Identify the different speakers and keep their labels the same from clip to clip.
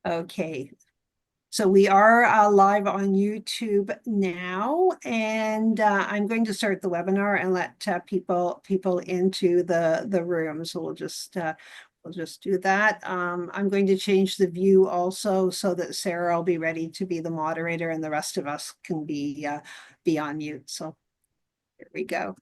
Speaker 1: Okay, so we are live on YouTube now, and I'm going to start the webinar and let people into the room. So we'll just do that. I'm going to change the view also so that Sarah will be ready to be the moderator, and the rest of us can be on mute. So here we go.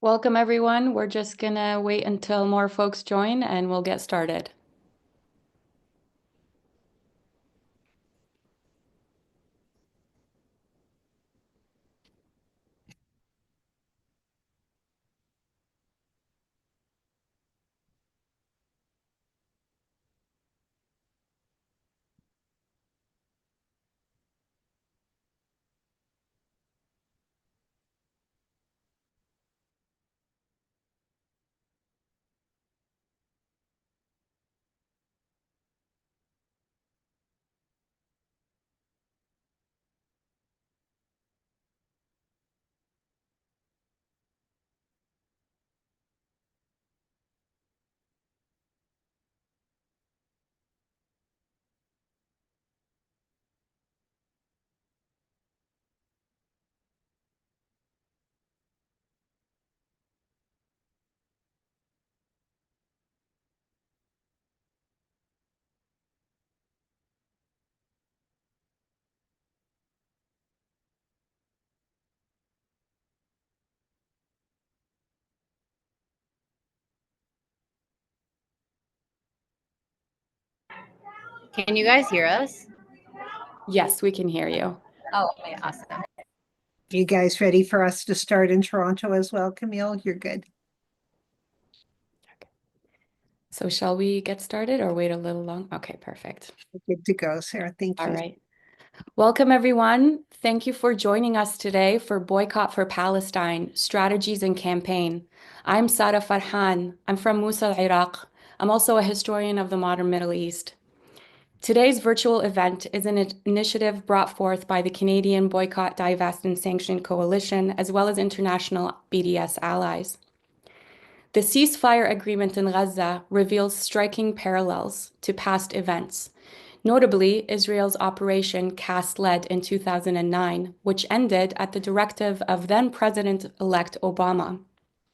Speaker 2: Welcome, everyone. We're just going to wait until more folks join and we'll get started.
Speaker 3: Can you guys hear us?
Speaker 2: Yes, we can hear you.
Speaker 3: Oh, okay, awesome.
Speaker 1: You guys ready for us to start in Toronto as well, Camille? You're good.
Speaker 2: So shall we get started or wait a little long? Okay, perfect.
Speaker 1: Good to go, Sarah. Thank you.
Speaker 2: All right. Welcome, everyone. Thank you for joining us today for Boycott for Palestine, Strategies and Campaign. I'm Sara Farhan. I'm from Mosul, Iraq. I'm also a historian of the modern Middle East. Today's virtual event is an initiative brought forth by the Canadian Boycott, Divest and Sanction Coalition, as well as international BDS allies. The ceasefire agreement in Gaza reveals striking parallels to past events. Notably, Israel's Operation Cast Lead in 2009, which ended at the directive of then-President-elect Obama,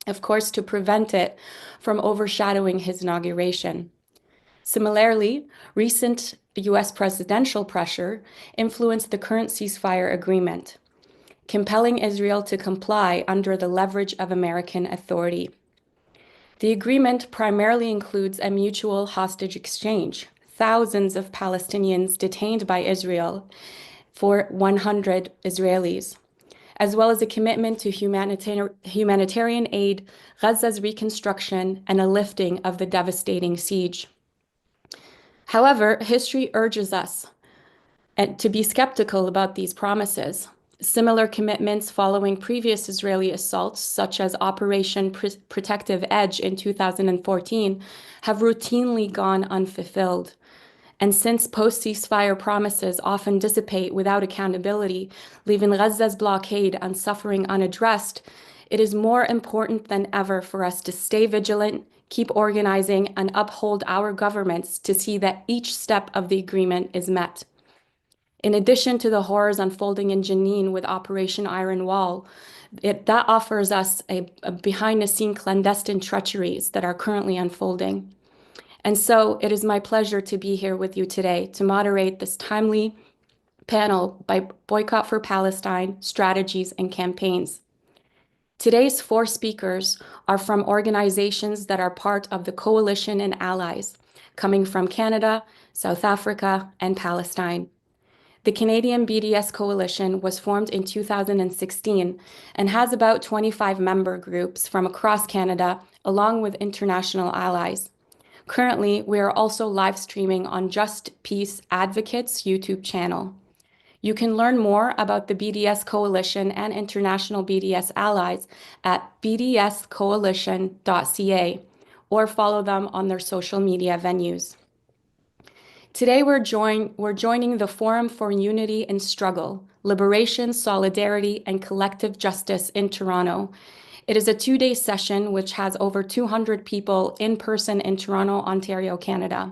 Speaker 2: of course, to prevent it from overshadowing his inauguration. Similarly, recent U.S. presidential pressure influenced the current ceasefire agreement, compelling Israel to comply under the leverage of American authority. The agreement primarily includes a mutual hostage exchange, thousands of Palestinians detained by Israel for 100 Israelis, as well as a commitment to humanitarian aid, Gaza's reconstruction, and a lifting of the devastating siege. However, history urges us to be skeptical about these promises. Similar commitments following previous Israeli assaults, such as Operation Protective Edge in 2014, have routinely gone unfulfilled. And since post-ceasefire promises often dissipate without accountability, leaving Gaza's blockade and suffering unaddressed, it is more important than ever for us to stay vigilant, keep organizing, and uphold our governments to see that each step of the agreement is met. In addition to the horrors unfolding in Jenin with Operation Iron Wall, that offers us a behind-the-scene clandestine treacheries that are currently unfolding. And so it is my pleasure to be here with you today to moderate this timely panel by Boycott for Palestine, Strategies and Campaigns. Today's 4 speakers are from organizations that are part of the coalition and allies, coming from Canada, South Africa, and Palestine. The Canadian BDS Coalition was formed in 2016 and has about 25 member groups from across Canada, along with international allies. Currently, we are also live streaming on Just Peace Advocates YouTube channel. You can learn more about the BDS Coalition and international BDS allies at bdscoalition.ca or follow them on their social media venues. Today, we're joining the Forum for Unity and Struggle, Liberation, Solidarity, and Collective Justice in Toronto. It is a 2-day session which has over 200 people in person in Toronto, Ontario, Canada,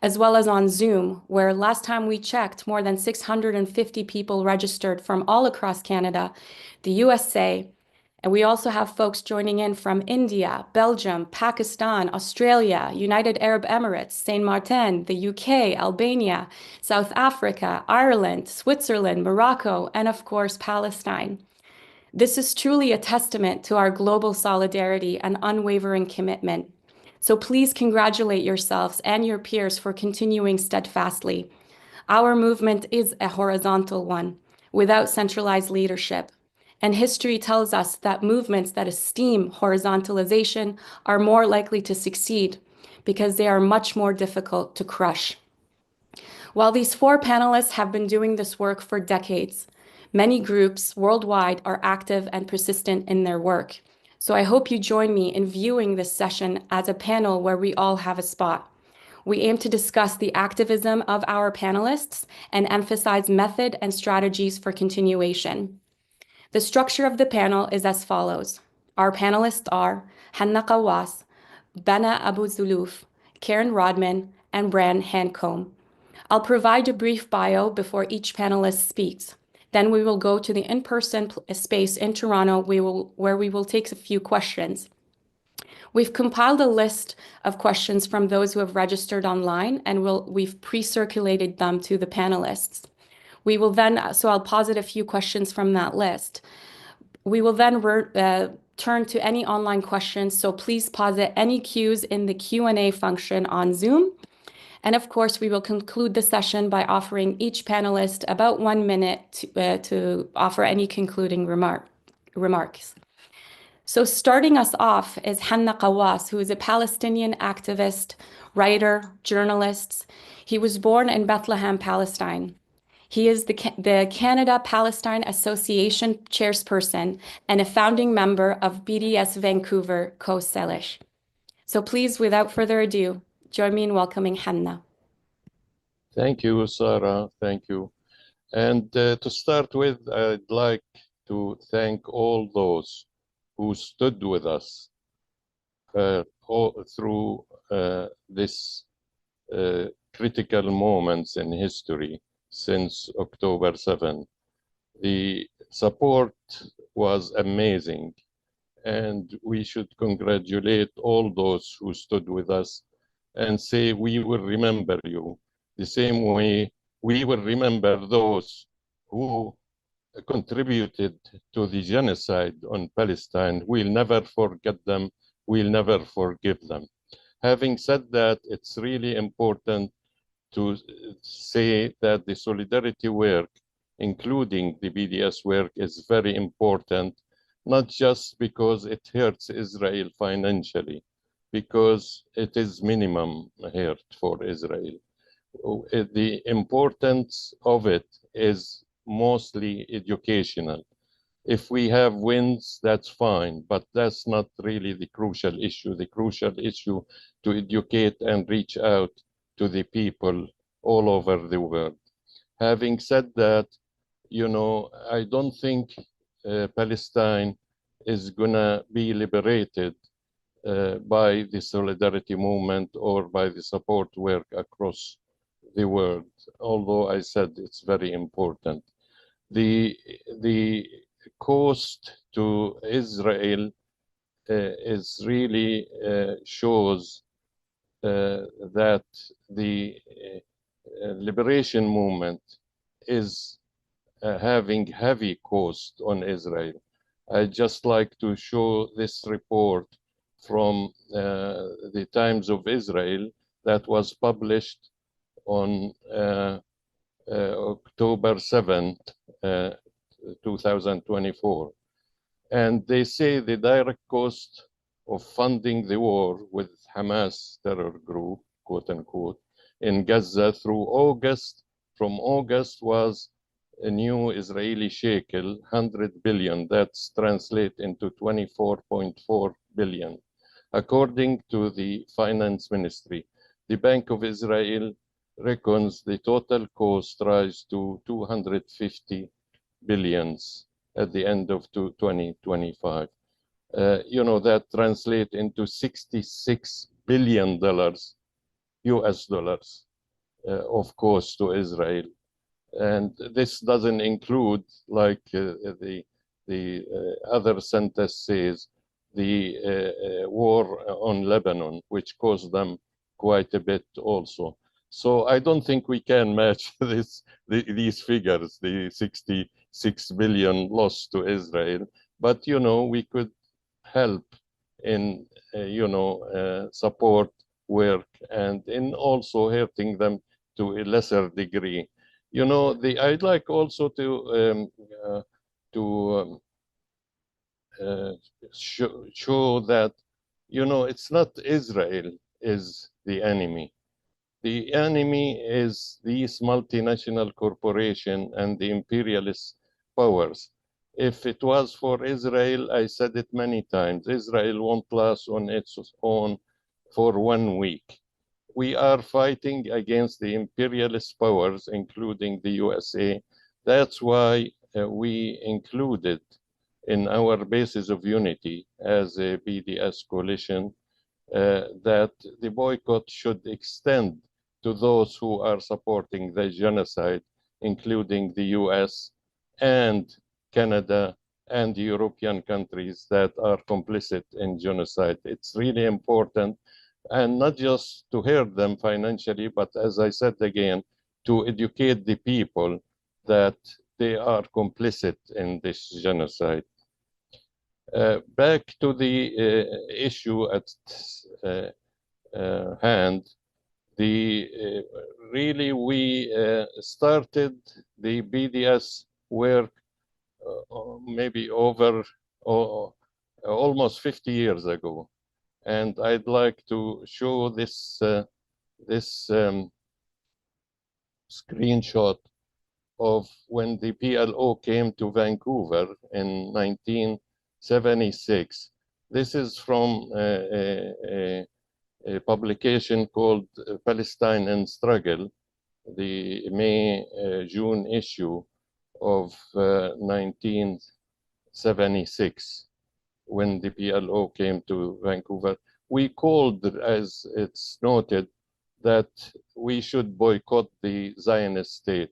Speaker 2: as well as on Zoom, where last time we checked, more than 650 people registered from all across Canada, the USA, and we also have folks joining in from India, Belgium, Pakistan, Australia, United Arab Emirates, Saint Martin, the UK, Albania, South Africa, Ireland, Switzerland, Morocco, and of course, Palestine. This is truly a testament to our global solidarity and unwavering commitment. So please congratulate yourselves and your peers for continuing steadfastly. Our movement is a horizontal one, without centralized leadership. And history tells us that movements that esteem horizontalization are more likely to succeed because they are much more difficult to crush. While these 4 panelists have been doing this work for decades, many groups worldwide are active and persistent in their work. So I hope you join me in viewing this session as a panel where we all have a spot. We aim to discuss the activism of our panelists and emphasize method and strategies for continuation. The structure of the panel is as follows. Our panelists are Hanna Kawas, Bana Abu Zuluf, Karen Rodman, and Bram Hanekom. I'll provide a brief bio before each panelist speaks. Then we will go to the in-person space in Toronto where we will take a few questions. We've compiled a list of questions from those who have registered online, and we've pre-circulated them to the panelists. We will then, so I'll posit a few questions from that list. We will then turn to any online questions, so please posit any cues in the Q&A function on Zoom. And of course, we will conclude the session by offering each panelist about 1 minute to offer any concluding remarks. So starting us off is Hanna Kawas, who is a Palestinian activist, writer, journalist. He was born in Bethlehem, Palestine. He is the Canada-Palestine Association chairperson and a founding member of BDS Vancouver Co-Selish. So please, without further ado, join me in welcoming Hanna.
Speaker 4: Thank you, Sara. Thank you. And to start with, I'd like to thank all those who stood with us all through this critical moments in history since October 7. The support was amazing, and we should congratulate all those who stood with us and say we will remember you the same way we will remember those who contributed to the genocide on Palestine. We'll never forget them. We'll never forgive them. Having said that, it's really important to say that the solidarity work, including the BDS work, is very important, not just because it hurts Israel financially, because it is minimum hurt for Israel. The importance of it is mostly educational. If we have wins, that's fine, but that's not really the crucial issue. The crucial issue to educate and reach out to the people all over the world. Having said that, you know, I don't think Palestine is gonna be liberated by the solidarity movement or by the support work across the world, although I said it's very important. The cost to Israel is really shows that the liberation movement is having heavy cost on Israel. I'd just like to show this report from the Times of Israel that was published on October 7th, 2024. And they say the direct cost of funding the war with Hamas terror group, quote unquote, in Gaza through August, from August was a new Israeli shekel, 100 billion. That's translate into 24.4 billion. According to the finance ministry, the Bank of Israel reckons the total cost rise to 250 billions at the end of 2025. That translates into $66 billion US dollars of cost to Israel. And this doesn't include, like the other sentence says, the war on Lebanon, which cost them quite a bit also. So I don't think we can match these figures, the 66 billion loss to Israel. But, we could help in, support work and in also helping them to a lesser degree. I'd like also to show that, it's not Israel is the enemy. The enemy is these multinational corporations and the imperialist powers. If it was for Israel, I said it many times, Israel won't last on its own for 1 week. We are fighting against the imperialist powers, including the USA. That's why we included in our basis of unity as a BDS coalition that the boycott should extend to those who are supporting the genocide, including the US and Canada and the European countries that are complicit in genocide. It's really important, and not just to hurt them financially, but as I said again, to educate the people that they are complicit in this genocide. Back to the issue at hand, really we started the BDS work maybe over almost 50 years ago. And I'd like to show this screenshot of when the PLO came to Vancouver in 1976. This is from a publication called Palestine and Struggle, the May-June issue of 1976, when the PLO came to Vancouver. We called, as it's noted, that we should boycott the Zionist state.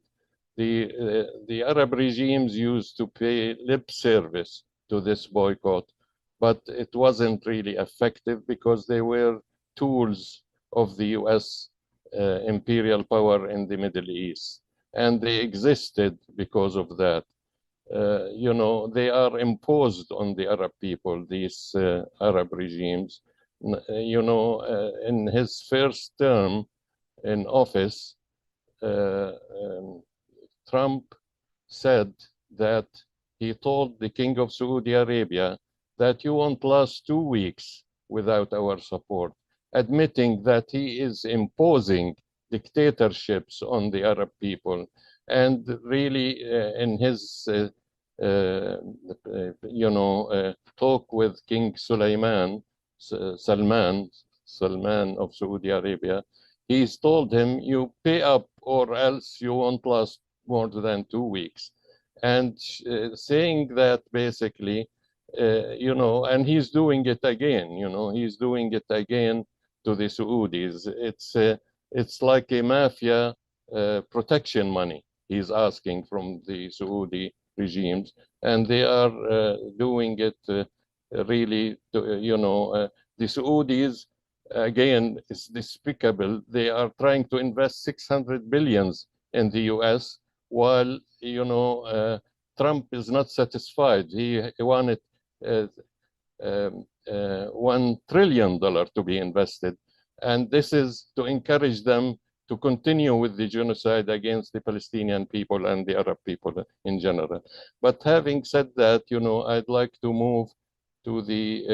Speaker 4: The Arab regimes used to pay lip service to this boycott, but it wasn't really effective because they were tools of the US imperial power in the Middle East. And they existed because of that. They are imposed on the Arab people, these Arab regimes. In his first term in office, Trump said that he told the King of Saudi Arabia that you won't last 2 weeks without our support, admitting that he is imposing dictatorships on the Arab people. And really, in his talk with King Salman of Saudi Arabia, he's told him, you pay up or else you won't last more than 2 weeks. And saying that basically, and he's doing it again, he's doing it again to the Saudis. It's like a mafia protection money he's asking from the Saudi regimes, and they are doing it really, the Saudis, again, is despicable. They are trying to invest 600 billions in the US, while, Trump is not satisfied. He wanted $1 trillion to be invested. And this is to encourage them to continue with the genocide against the Palestinian people and the Arab people in general. But having said that, I'd like to move to the,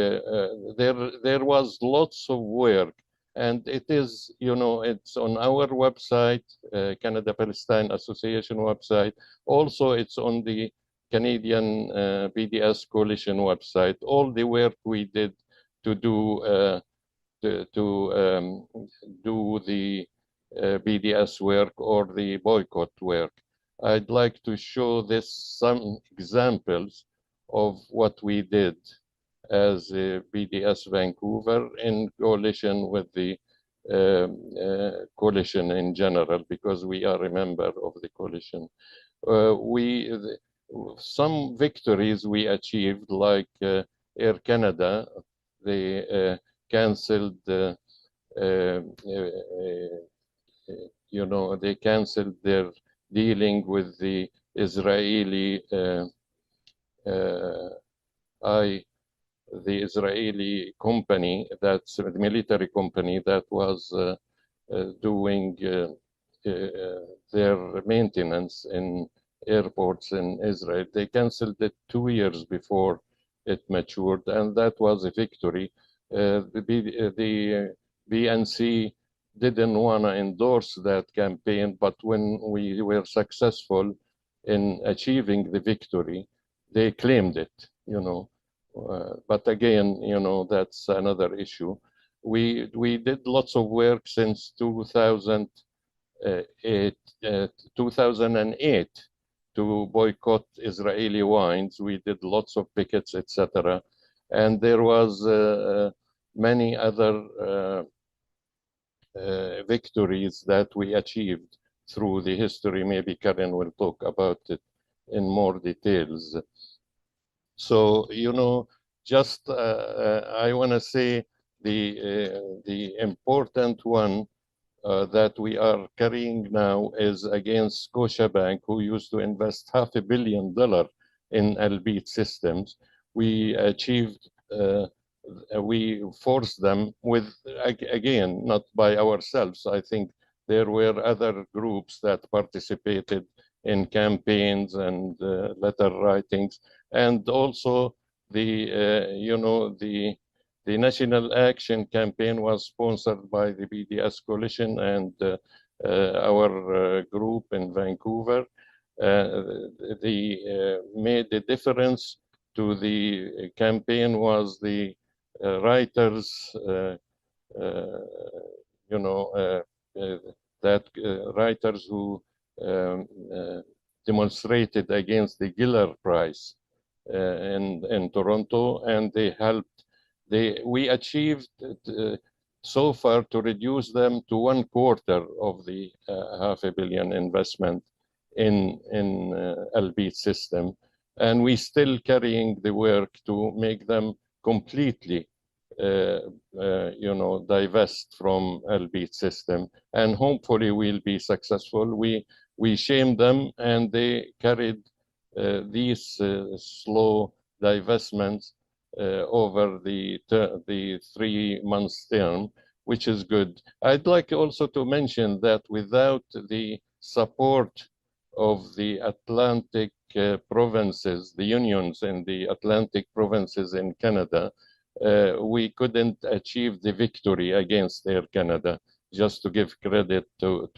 Speaker 4: there was lots of work, and it is, it's on our website, Canada-Palestine Association website. Also, it's on the Canadian BDS Coalition website. All the work we did to do do the BDS work or the boycott work. I'd like to show some examples of what we did as BDS Vancouver in coalition with the coalition in general, because we are a member of the coalition. Some victories we achieved, like Air Canada, they canceled, they canceled their dealing with the Israeli company, that's the military company that was doing their maintenance in airports in Israel. They canceled it 2 years before it matured, and that was a victory. The BNC didn't want to endorse that campaign, but when we were successful in achieving the victory, they claimed it, but again, that's another issue. We did lots of work since 2008 to boycott Israeli wines. We did lots of pickets, etc. And there was many other victories that we achieved through the history. Maybe Karen will talk about it in more details. So, just I want to say the important one that we are carrying now is against Scotiabank, who used to invest $500 million in Elbit systems. We achieved, we forced them with, again, not by ourselves. I think there were other groups that participated in campaigns and letter writings, and also the National Action Campaign was sponsored by the BDS Coalition and our group in Vancouver. They made a difference to the campaign was the writers, writers who demonstrated against the Giller Prize in Toronto, and they helped. We achieved so far to reduce them to 1/4 of the $500 million investment in Elbit system, and we still carrying the work to make them completely divest from Elbit system, and hopefully we'll be successful. We shamed them, and they carried these slow divestments over the 3 months term, which is good. I'd like also to mention that without the support of the Atlantic provinces, the unions in the Atlantic provinces in Canada, we couldn't achieve the victory against Air Canada. Just to give credit to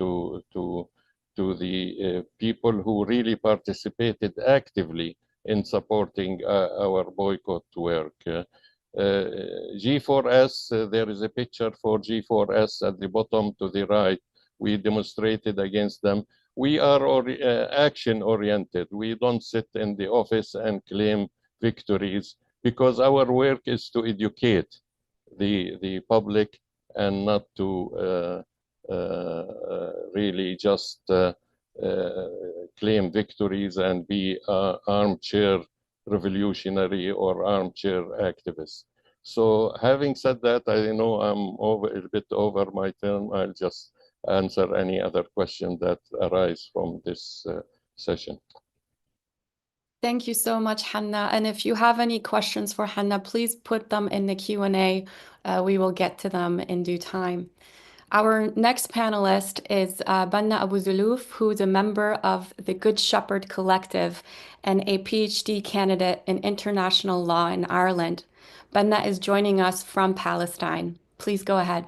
Speaker 4: the people who really participated actively in supporting our boycott work. G4S, there is a picture for G4S at the bottom to the right. We demonstrated against them. We are action-oriented. We don't sit in the office and claim victories, because our work is to educate the public and not to really just claim victories and be armchair revolutionary or armchair activist. So having said that, I know I'm a bit over my turn. I'll just answer any other question that arise from this session.
Speaker 2: Thank you so much, Hanna. And if you have any questions for Hanna, please put them in the Q&A. We will get to them in due time. Our next panelist is Bana Abu Zuluf, who is a member of the Good Shepherd Collective and a PhD candidate in international law in Ireland. Bana is joining us from Palestine. Please go ahead.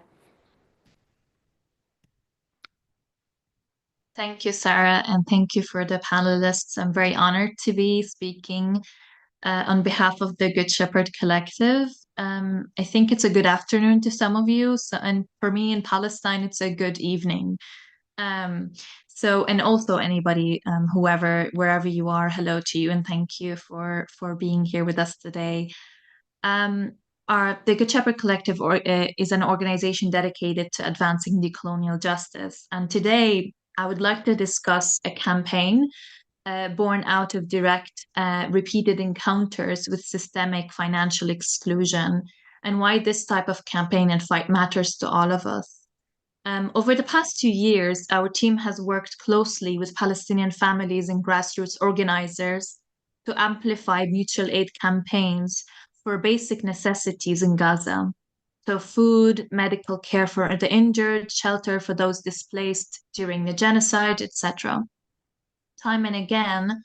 Speaker 5: Thank you, Sara, and thank you for the panelists. I'm very honored to be speaking on behalf of the Good Shepherd Collective. I think it's a good afternoon to some of you, and for me in Palestine, it's a good evening. And also anybody, wherever you are, hello to you, and thank you for being here with us today. The Good Shepherd Collective is an organization dedicated to advancing decolonial justice, and today I would like to discuss a campaign born out of direct, repeated encounters with systemic financial exclusion, and why this type of campaign and fight matters to all of us. Over the past 2 years, our team has worked closely with Palestinian families and grassroots organizers to amplify mutual aid campaigns for basic necessities in Gaza. So food, medical care for the injured, shelter for those displaced during the genocide, etc. Time and again,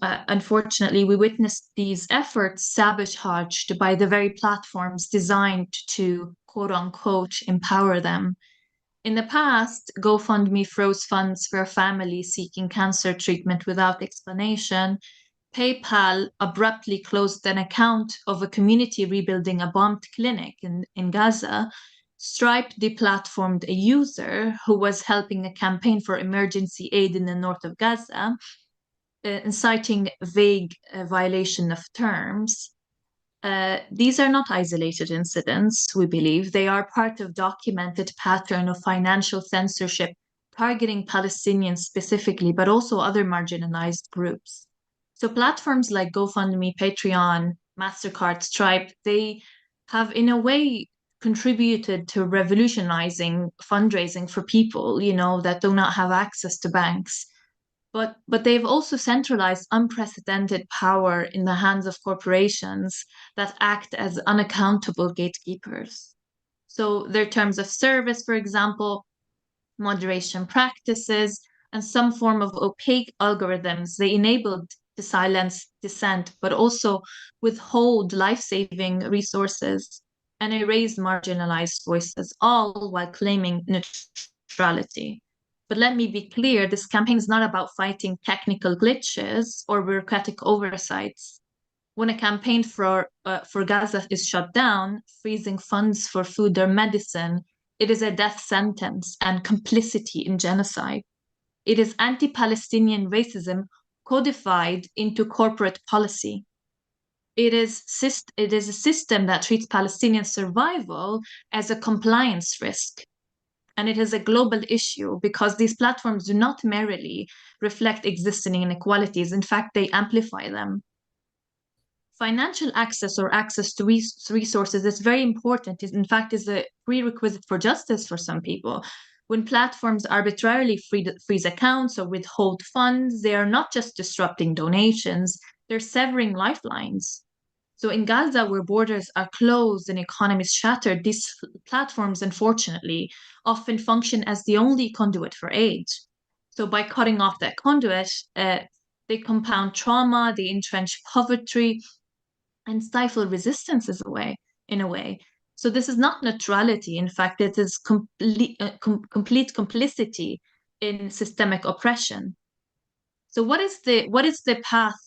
Speaker 5: unfortunately, we witnessed these efforts sabotaged by the very platforms designed to, quote unquote, empower them. In the past, GoFundMe froze funds for a family seeking cancer treatment without explanation. PayPal abruptly closed an account of a community rebuilding a bombed clinic in Gaza. Stripe deplatformed a user who was helping a campaign for emergency aid in the north of Gaza, inciting vague violation of terms. These are not isolated incidents, we believe. They are part of documented pattern of financial censorship targeting Palestinians specifically, but also other marginalized groups. So platforms like GoFundMe, Patreon, MasterCard, Stripe, they have in a way contributed to revolutionizing fundraising for people, that do not have access to banks. But they've also centralized unprecedented power in the hands of corporations that act as unaccountable gatekeepers. So their terms of service, for example, moderation practices, and some form of opaque algorithms, they enabled to silence dissent, but also withhold life-saving resources and erase marginalized voices, all while claiming neutrality. But let me be clear, this campaign is not about fighting technical glitches or bureaucratic oversights. When a campaign for Gaza is shut down, freezing funds for food or medicine, it is a death sentence and complicity in genocide. It is anti-Palestinian racism codified into corporate policy. It is a system that treats Palestinian survival as a compliance risk. And it is a global issue because these platforms do not merely reflect existing inequalities. In fact, they amplify them. Financial access or access to resources is very important. In fact, is a prerequisite for justice for some people. When platforms arbitrarily freeze accounts or withhold funds, they are not just disrupting donations, they're severing lifelines. So in Gaza, where borders are closed and economies shattered, these platforms, unfortunately, often function as the only conduit for aid. So by cutting off that conduit, they compound trauma, they entrench poverty, and stifle resistance in a way. So this is not neutrality. In fact, it is complete complicity in systemic oppression. So what is the path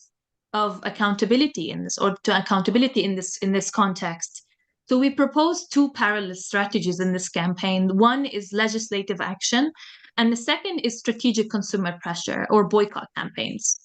Speaker 5: of accountability in this, or to accountability in this context? So we propose two parallel strategies in this campaign. One is legislative action, and the second is strategic consumer pressure or boycott campaigns.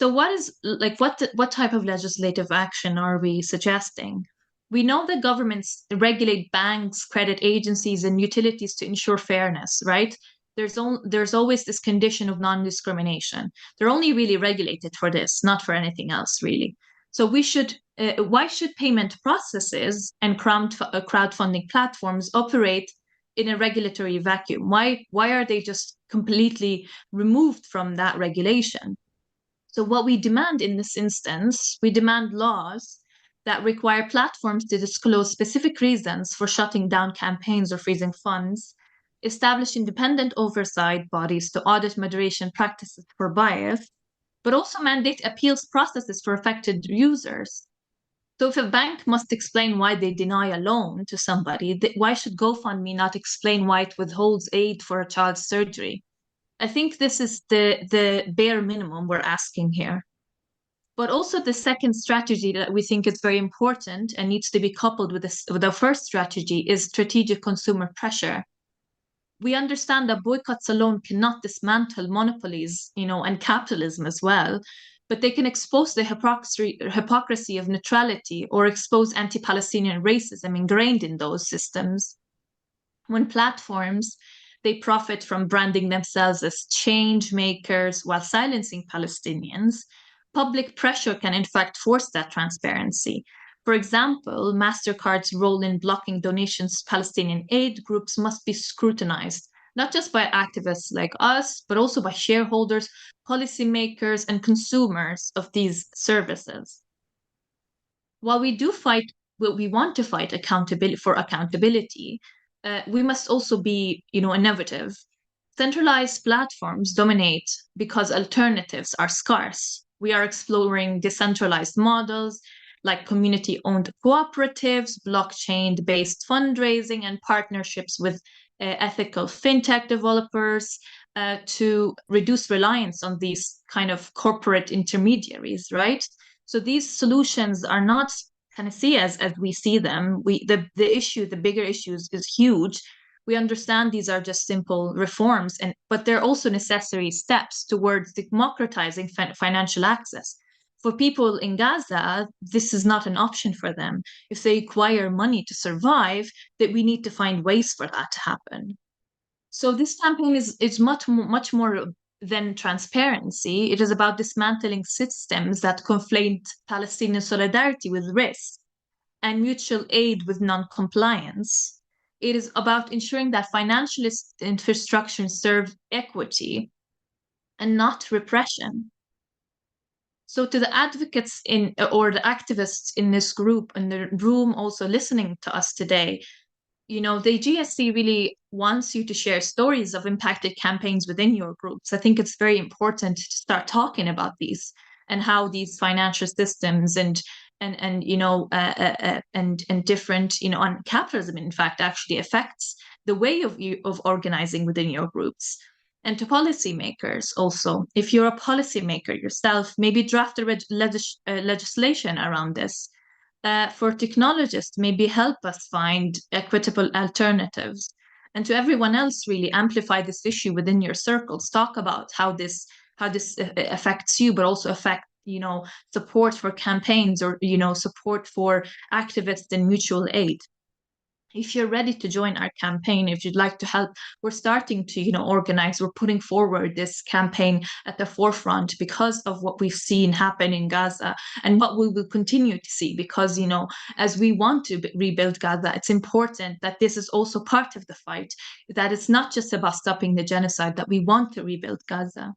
Speaker 5: So what type of legislative action are we suggesting? We know that governments regulate banks, credit agencies, and utilities to ensure fairness, right? There's always this condition of non-discrimination. They're only really regulated for this, not for anything else, really. So why should payment processes and crowdfunding platforms operate in a regulatory vacuum? Why are they just completely removed from that regulation? So what we demand in this instance, we demand laws that require platforms to disclose specific reasons for shutting down campaigns or freezing funds, establish independent oversight bodies to audit moderation practices for bias, but also mandate appeals processes for affected users. So if a bank must explain why they deny a loan to somebody, why should GoFundMe not explain why it withholds aid for a child's surgery? I think this is the bare minimum we're asking here. But also the second strategy that we think is very important and needs to be coupled with the first strategy is strategic consumer pressure. We understand that boycotts alone cannot dismantle monopolies, and capitalism as well, but they can expose the hypocrisy of neutrality or expose anti-Palestinian racism ingrained in those systems. When platforms, they profit from branding themselves as change makers while silencing Palestinians, public pressure can in fact force that transparency. For example, MasterCard's role in blocking donations to Palestinian aid groups must be scrutinized, not just by activists like us, but also by shareholders, policymakers, and consumers of these services. While we want to fight accountability, we must also be, innovative. Centralized platforms dominate because alternatives are scarce. We are exploring decentralized models like community-owned cooperatives, blockchain-based fundraising, and partnerships with ethical fintech developers to reduce reliance on these kind of corporate intermediaries, right? So these solutions are not Tennessee as we see them. The bigger issues is huge. We understand these are just simple reforms, but they're also necessary steps towards democratizing financial access. For people in Gaza, this is not an option for them. If they require money to survive, that we need to find ways for that to happen. So this campaign is much more than transparency. It is about dismantling systems that conflate Palestinian solidarity with risk and mutual aid with non-compliance. It is about ensuring that financial infrastructure serve equity and not repression. So to the advocates or the activists in this group, in the room also listening to us today, the GSC really wants you to share stories of impacted campaigns within your groups. I think it's very important to start talking about these and how these financial systems and different, on capitalism, in fact, actually affects the way of organizing within your groups. And to policymakers also, if you're a policymaker yourself, maybe draft a legislation around this. For technologists, maybe help us find equitable alternatives. And to everyone else, really amplify this issue within your circles. Talk about how this affects you, but also affect support for campaigns or support for activists and mutual aid. If you're ready to join our campaign, if you'd like to help, we're starting to organize. We're putting forward this campaign at the forefront because of what we've seen happen in Gaza and what we will continue to see, because as we want to rebuild Gaza, it's important that this is also part of the fight, that it's not just about stopping the genocide, that we want to rebuild Gaza.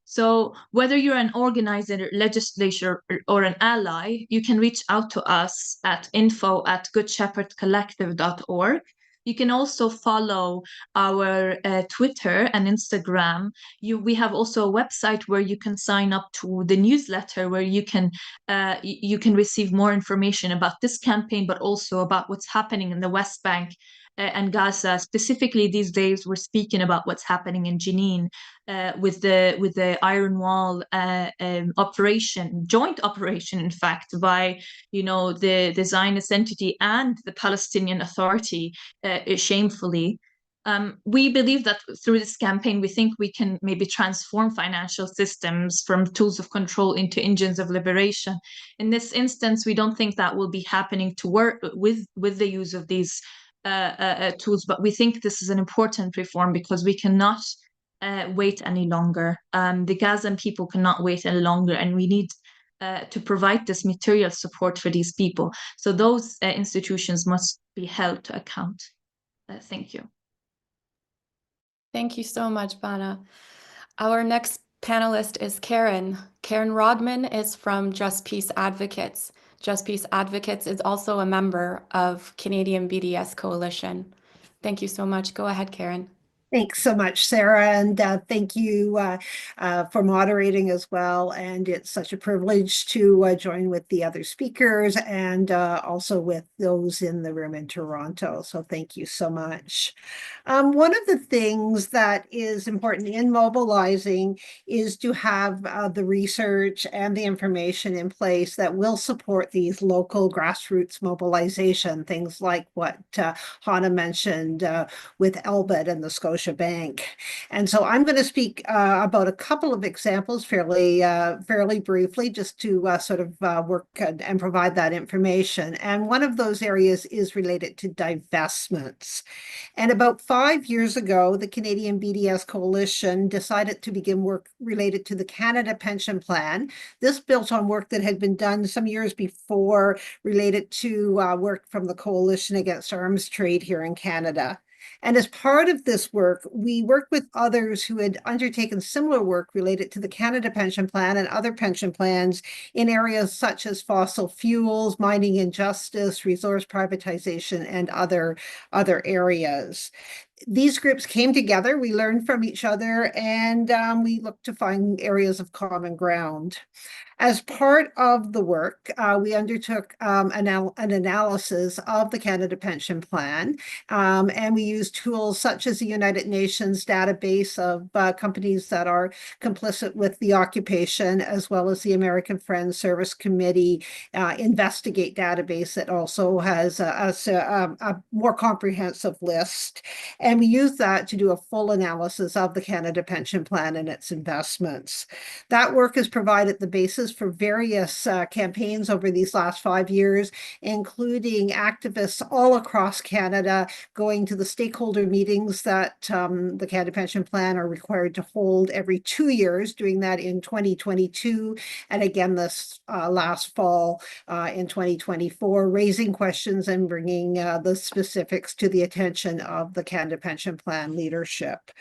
Speaker 5: So whether you're an organizer, legislator, or an ally, you can reach out to us at info@goodshepherdcollective.org. You can also follow our Twitter and Instagram. We have also a website where you can sign up to the newsletter, where you can receive more information about this campaign, but also about what's happening in the West Bank and Gaza. Specifically these days, we're speaking about what's happening in Jenin with the Iron Wall joint operation, in fact, by the Zionist entity and the Palestinian Authority, shamefully. We believe that through this campaign, we think we can maybe transform financial systems from tools of control into engines of liberation. In this instance, we don't think that will be happening to work with the use of these tools, but we think this is an important reform because we cannot wait any longer. The Gazan people cannot wait any longer, and we need to provide this material support for these people. So those institutions must be held to account. Thank you.
Speaker 2: Thank you so much, Bana. Our next panelist is Karen. Karen Rodman is from Just Peace Advocates. Just Peace Advocates is also a member of Canadian BDS Coalition. Thank you so much. Go ahead, Karen.
Speaker 1: Thanks so much, Sarah, and thank you for moderating as well. And it's such a privilege to join with the other speakers and also with those in the room in Toronto. So thank you so much. One of the things that is important in mobilizing is to have the research and the information in place that will support these local grassroots mobilization, things like what Hanna mentioned with Elbit and the Scotia Bank. And so I'm going to speak about a couple of examples fairly briefly, just to sort of work and provide that information. And one of those areas is related to divestments. And about 5 years ago, the Canadian BDS Coalition decided to begin work related to the Canada Pension Plan. This built on work that had been done some years before related to work from the Coalition Against Arms Trade here in Canada. And as part of this work, we worked with others who had undertaken similar work related to the Canada Pension Plan and other pension plans in areas such as fossil fuels, mining injustice, resource privatization, and other areas. These groups came together, we learned from each other, and we looked to find areas of common ground. As part of the work, we undertook an analysis of the Canada Pension Plan, and we used tools such as the United Nations database of companies that are complicit with the occupation, as well as the American Friends Service Committee Investigate database that also has a more comprehensive list. And we used that to do a full analysis of the Canada Pension Plan and its investments. That work has provided the basis for various campaigns over these last 5 years, including activists all across Canada going to the stakeholder meetings that the Canada Pension Plan are required to hold every 2 years, doing that in 2022 and again this last fall in 2024, raising questions and bringing the specifics to the attention of the Canada Pension Plan leadership.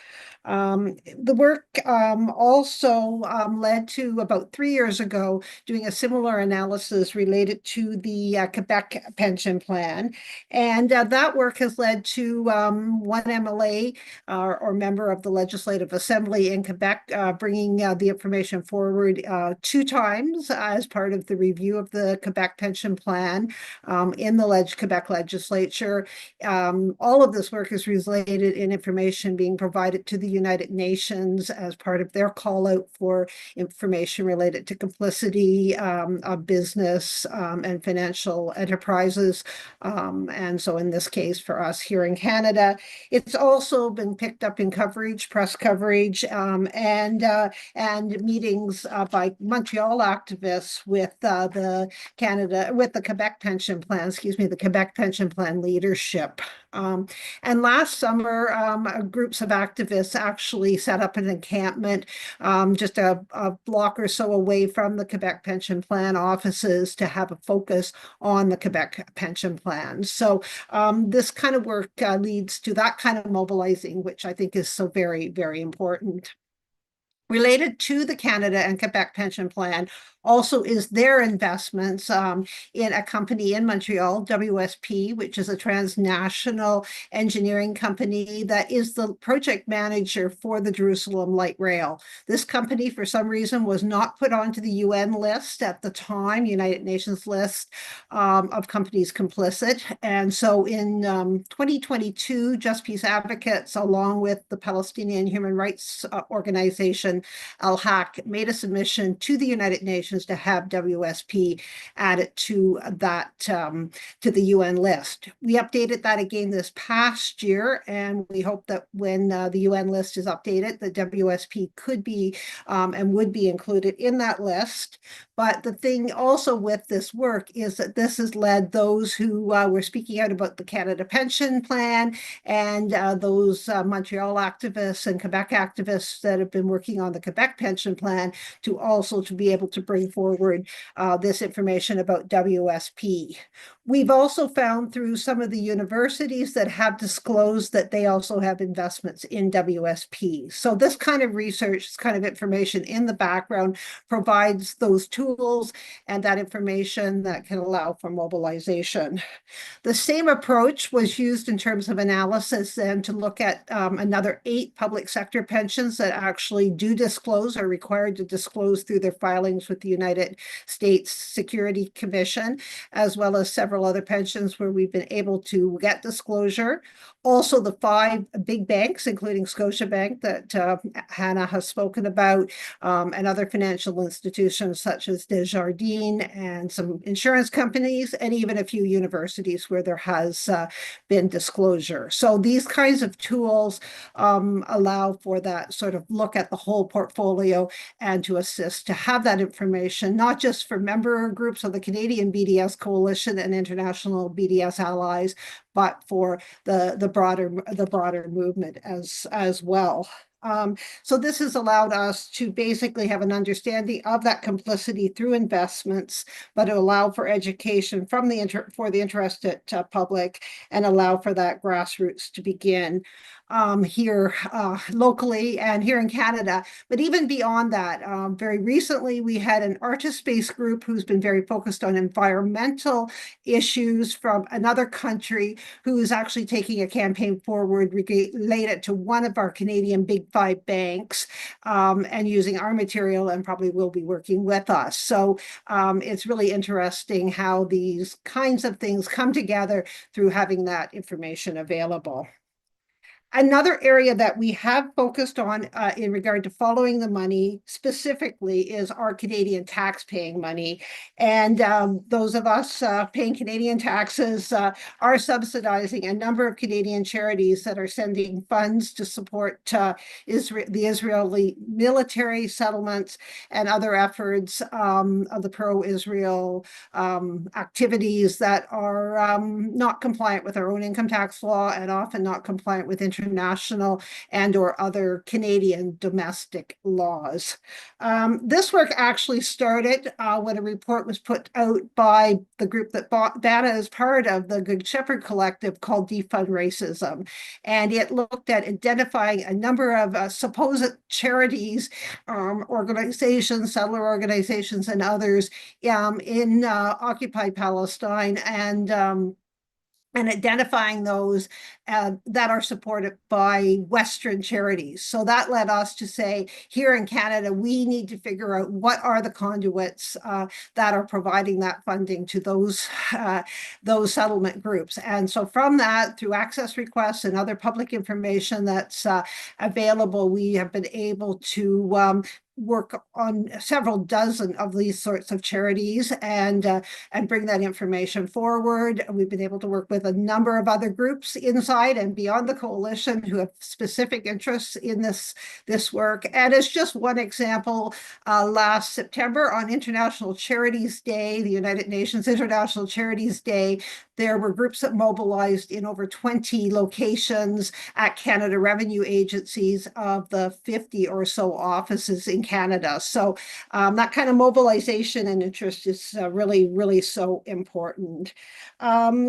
Speaker 1: The work also led to, about 3 years ago, doing a similar analysis related to the Quebec Pension Plan. And that work has led to one MLA or member of the Legislative Assembly in Quebec bringing the information forward 2 times as part of the review of the Quebec Pension Plan in the Quebec legislature. All of this work is related in information being provided to the United Nations as part of their call out for information related to complicity of business and financial enterprises. And so in this case for us here in Canada, it's also been picked up in coverage, press coverage, and meetings by Montreal activists with the Quebec Pension Plan, the Quebec Pension Plan leadership. And last summer, groups of activists actually set up an encampment just a block or so away from the Quebec Pension Plan offices to have a focus on the Quebec Pension Plan. So this kind of work leads to that kind of mobilizing, which I think is so very, very important. Related to the Canada and Quebec Pension Plan also is their investments in a company in Montreal, WSP, which is a transnational engineering company that is the project manager for the Jerusalem Light Rail. This company, for some reason, was not put onto the UN list at the time, United Nations list of companies complicit. And so in 2022, Just Peace Advocates, along with the Palestinian Human Rights Organization, Al-Haq, made a submission to the United Nations to have WSP added to that to the UN list. We updated that again this past year, and we hope that when the UN list is updated, the WSP could be and would be included in that list. But the thing also with this work is that this has led those who were speaking out about the Canada Pension Plan and those Montreal activists and Quebec activists that have been working on the Quebec Pension Plan to be able to bring forward this information about WSP. We've also found through some of the universities that have disclosed that they also have investments in WSP. So this kind of research, this kind of information in the background provides those tools and that information that can allow for mobilization. The same approach was used in terms of analysis and to look at another 8 public sector pensions that actually do disclose, are required to disclose through their filings with the United States Security Commission, as well as several other pensions where we've been able to get disclosure. Also, the 5 big banks, including Scotiabank, that Hanna has spoken about, and other financial institutions such as Desjardins and some insurance companies, and even a few universities where there has been disclosure. So these kinds of tools allow for that sort of look at the whole portfolio and to assist to have that information, not just for member groups of the Canadian BDS Coalition and international BDS allies, but for the broader movement as well. So this has allowed us to basically have an understanding of that complicity through investments, but to allow for education from for the interested public and allow for that grassroots to begin here locally and here in Canada. But even beyond that, very recently we had an artist-based group who's been very focused on environmental issues from another country, who is actually taking a campaign forward related to one of our Canadian big 5 banks, and using our material, and probably will be working with us. So it's really interesting how these kinds of things come together through having that information available. Another area that we have focused on in regard to following the money specifically is our Canadian tax-paying money. And those of us paying Canadian taxes are subsidizing a number of Canadian charities that are sending funds to support the Israeli military settlements and other efforts of the pro-Israel activities that are not compliant with our own income tax law and often not compliant with international and or other Canadian domestic laws. This work actually started when a report was put out by the group that Bana is part of, the Good Shepherd Collective, called Defund Racism. And it looked at identifying a number of supposed charities, organizations, settler organizations, and others in occupied Palestine, and identifying those that are supported by Western charities. So that led us to say, here in Canada, we need to figure out what are the conduits that are providing that funding to those settlement groups. And so from that, through access requests and other public information that's available, we have been able to work on several dozen of these sorts of charities and bring that information forward. We've been able to work with a number of other groups inside and beyond the coalition who have specific interests in this work. And as just one example, last September on International Charities Day, the United Nations International Charities Day, there were groups that mobilized in over 20 locations at Canada Revenue Agencies of the 50 or so offices in Canada. So that kind of mobilization and interest is really, really so important.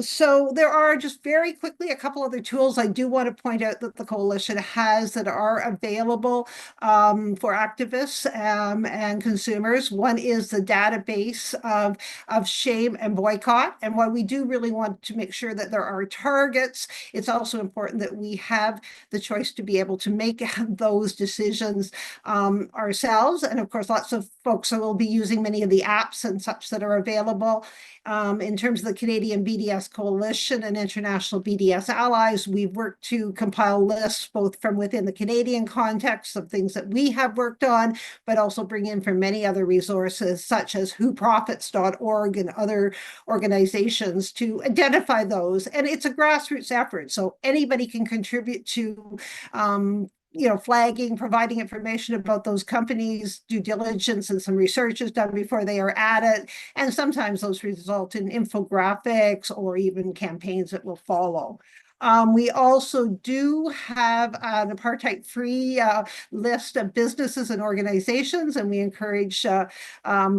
Speaker 1: So there are, just very quickly, a couple other tools I do want to point out that the coalition has that are available for activists and consumers. One is the database of shame and boycott. And while we do really want to make sure that there are targets, it's also important that we have the choice to be able to make those decisions ourselves. And of course, lots of folks will be using many of the apps and such that are available. In terms of the Canadian BDS Coalition and international BDS allies, we've worked to compile lists both from within the Canadian context of things that we have worked on, but also bring in from many other resources such as whoprofits.org and other organizations to identify those. And it's a grassroots effort, so anybody can contribute to flagging, providing information about those companies, due diligence, and some research is done before they are at it. And sometimes those result in infographics or even campaigns that will follow. We also do have an apartheid-free list of businesses and organizations, and we encourage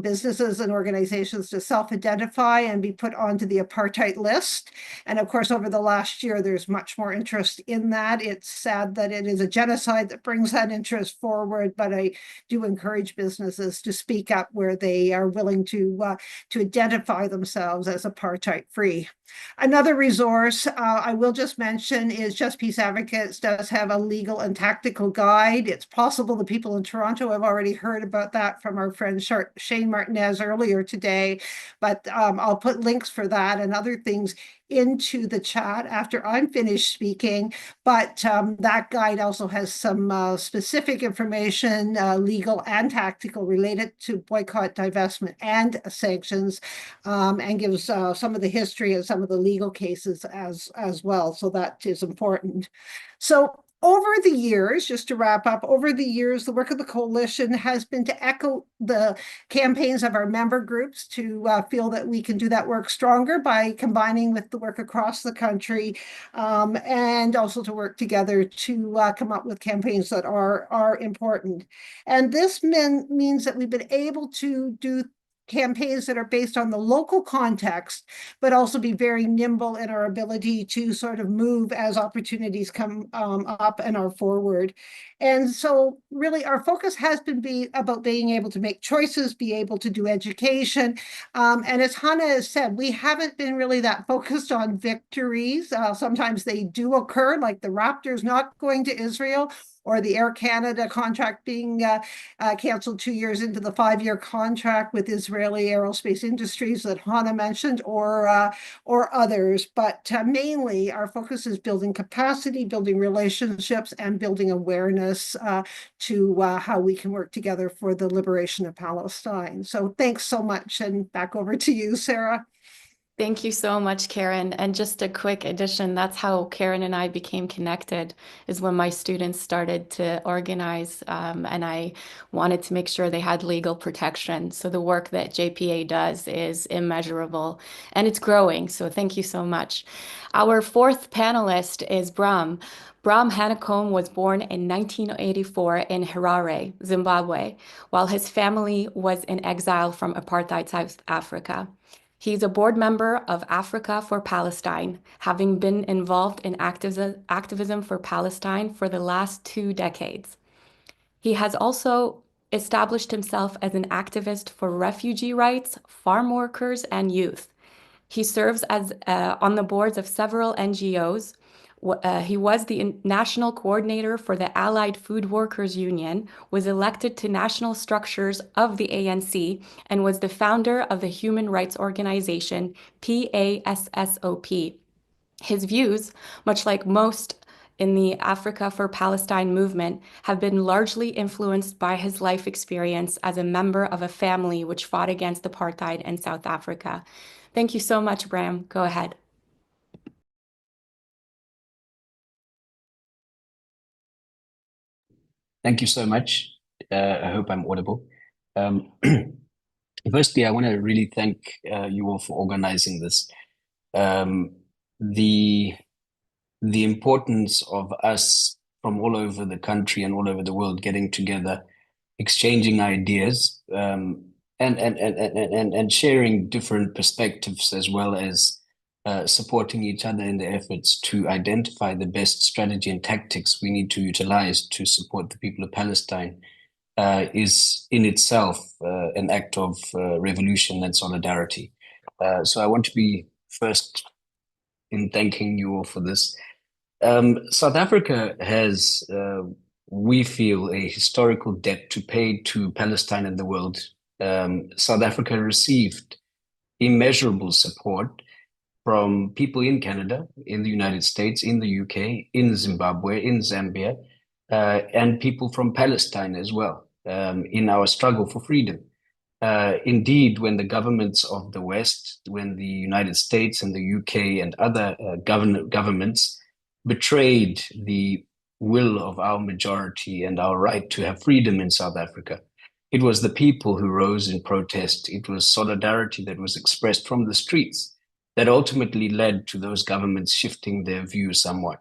Speaker 1: businesses and organizations to self-identify and be put onto the apartheid list. And of course, over the last year, there's much more interest in that. It's sad that it is a genocide that brings that interest forward, but I do encourage businesses to speak up where they are willing to identify themselves as apartheid-free. Another resource I will just mention is Just Peace Advocates does have a legal and tactical guide. It's possible the people in Toronto have already heard about that from our friend Shane Martinez earlier today, but I'll put links for that and other things into the chat after I'm finished speaking. But that guide also has some specific information, legal and tactical, related to boycott, divestment, and sanctions, and gives some of the history and some of the legal cases as well. So that is important. So over the years, just to wrap up, over the years, the work of the coalition has been to echo the campaigns of our member groups to feel that we can do that work stronger by combining with the work across the country, and also to work together to come up with campaigns that are important. And this means that we've been able to do campaigns that are based on the local context, but also be very nimble in our ability to sort of move as opportunities come up and are forward. And so really our focus has been about being able to make choices, be able to do education. And as Hanna has said, we haven't been really that focused on victories. Sometimes they do occur, like the Raptors not going to Israel, or the Air Canada contract being canceled 2 years into the 5-year contract with Israeli aerospace industries that Hanna mentioned, or others. But mainly our focus is building capacity, building relationships, and building awareness to how we can work together for the liberation of Palestine. So thanks so much, and back over to you, Sara.
Speaker 2: Thank you so much, Karen. And just a quick addition, that's how Karen and I became connected, is when my students started to organize, and I wanted to make sure they had legal protection. So the work that JPA does is immeasurable, and it's growing. So thank you so much. Our fourth panelist is Bram. Bram Hanekom was born in 1984 in Harare, Zimbabwe, while his family was in exile from apartheid South Africa. He's a board member of Africa4Palestine, having been involved in activism for Palestine for the last 2 decades. He has also established himself as an activist for refugee rights, farm workers, and youth. He serves as on the boards of several NGOs. He was the national coordinator for the Allied Food Workers Union, was elected to national structures of the ANC, and was the founder of the human rights organization PASSOP. His views, much like most in the Africa4Palestine movement, have been largely influenced by his life experience as a member of a family which fought against apartheid in South Africa. Thank you so much, Bram. Go ahead.
Speaker 6: Thank you so much. I hope I'm audible. Firstly, I want to really thank you all for organizing this. The importance of us from all over the country and all over the world getting together, exchanging ideas, and sharing different perspectives, as well as supporting each other in their efforts to identify the best strategy and tactics we need to utilize to support the people of Palestine, is in itself an act of revolution and solidarity. So I want to be first in thanking you all for this. South Africa has, we feel, a historical debt to pay to Palestine and the world. South Africa received immeasurable support from people in Canada, in the United States, in the UK, in Zimbabwe, in Zambia, and people from Palestine as well, in our struggle for freedom. Indeed, when the governments of the West, when the United States and the UK and other governments betrayed the will of our majority and our right to have freedom in South Africa, it was the people who rose in protest. It was solidarity that was expressed from the streets. that ultimately led to those governments shifting their views somewhat.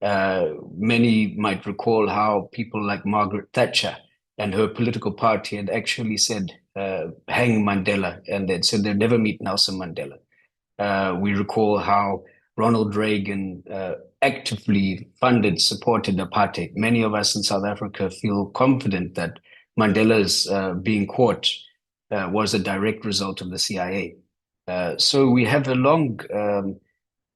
Speaker 6: Many might recall how people like Margaret Thatcher and her political party had actually said, hang Mandela, and they'd said they'd never meet Nelson Mandela. We recall how Ronald Reagan actively funded, supported apartheid. Many of us in South Africa feel confident that Mandela's being caught was a direct result of the CIA. So we have a long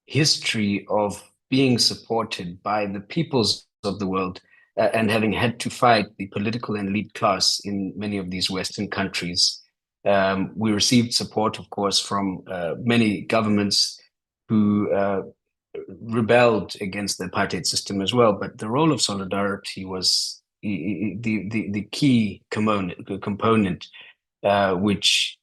Speaker 6: history of being supported by the peoples of the world and having had to fight the political and elite class in many of these Western countries. We received support, of course, from many governments who rebelled against the apartheid system as well. But the role of solidarity was the key component which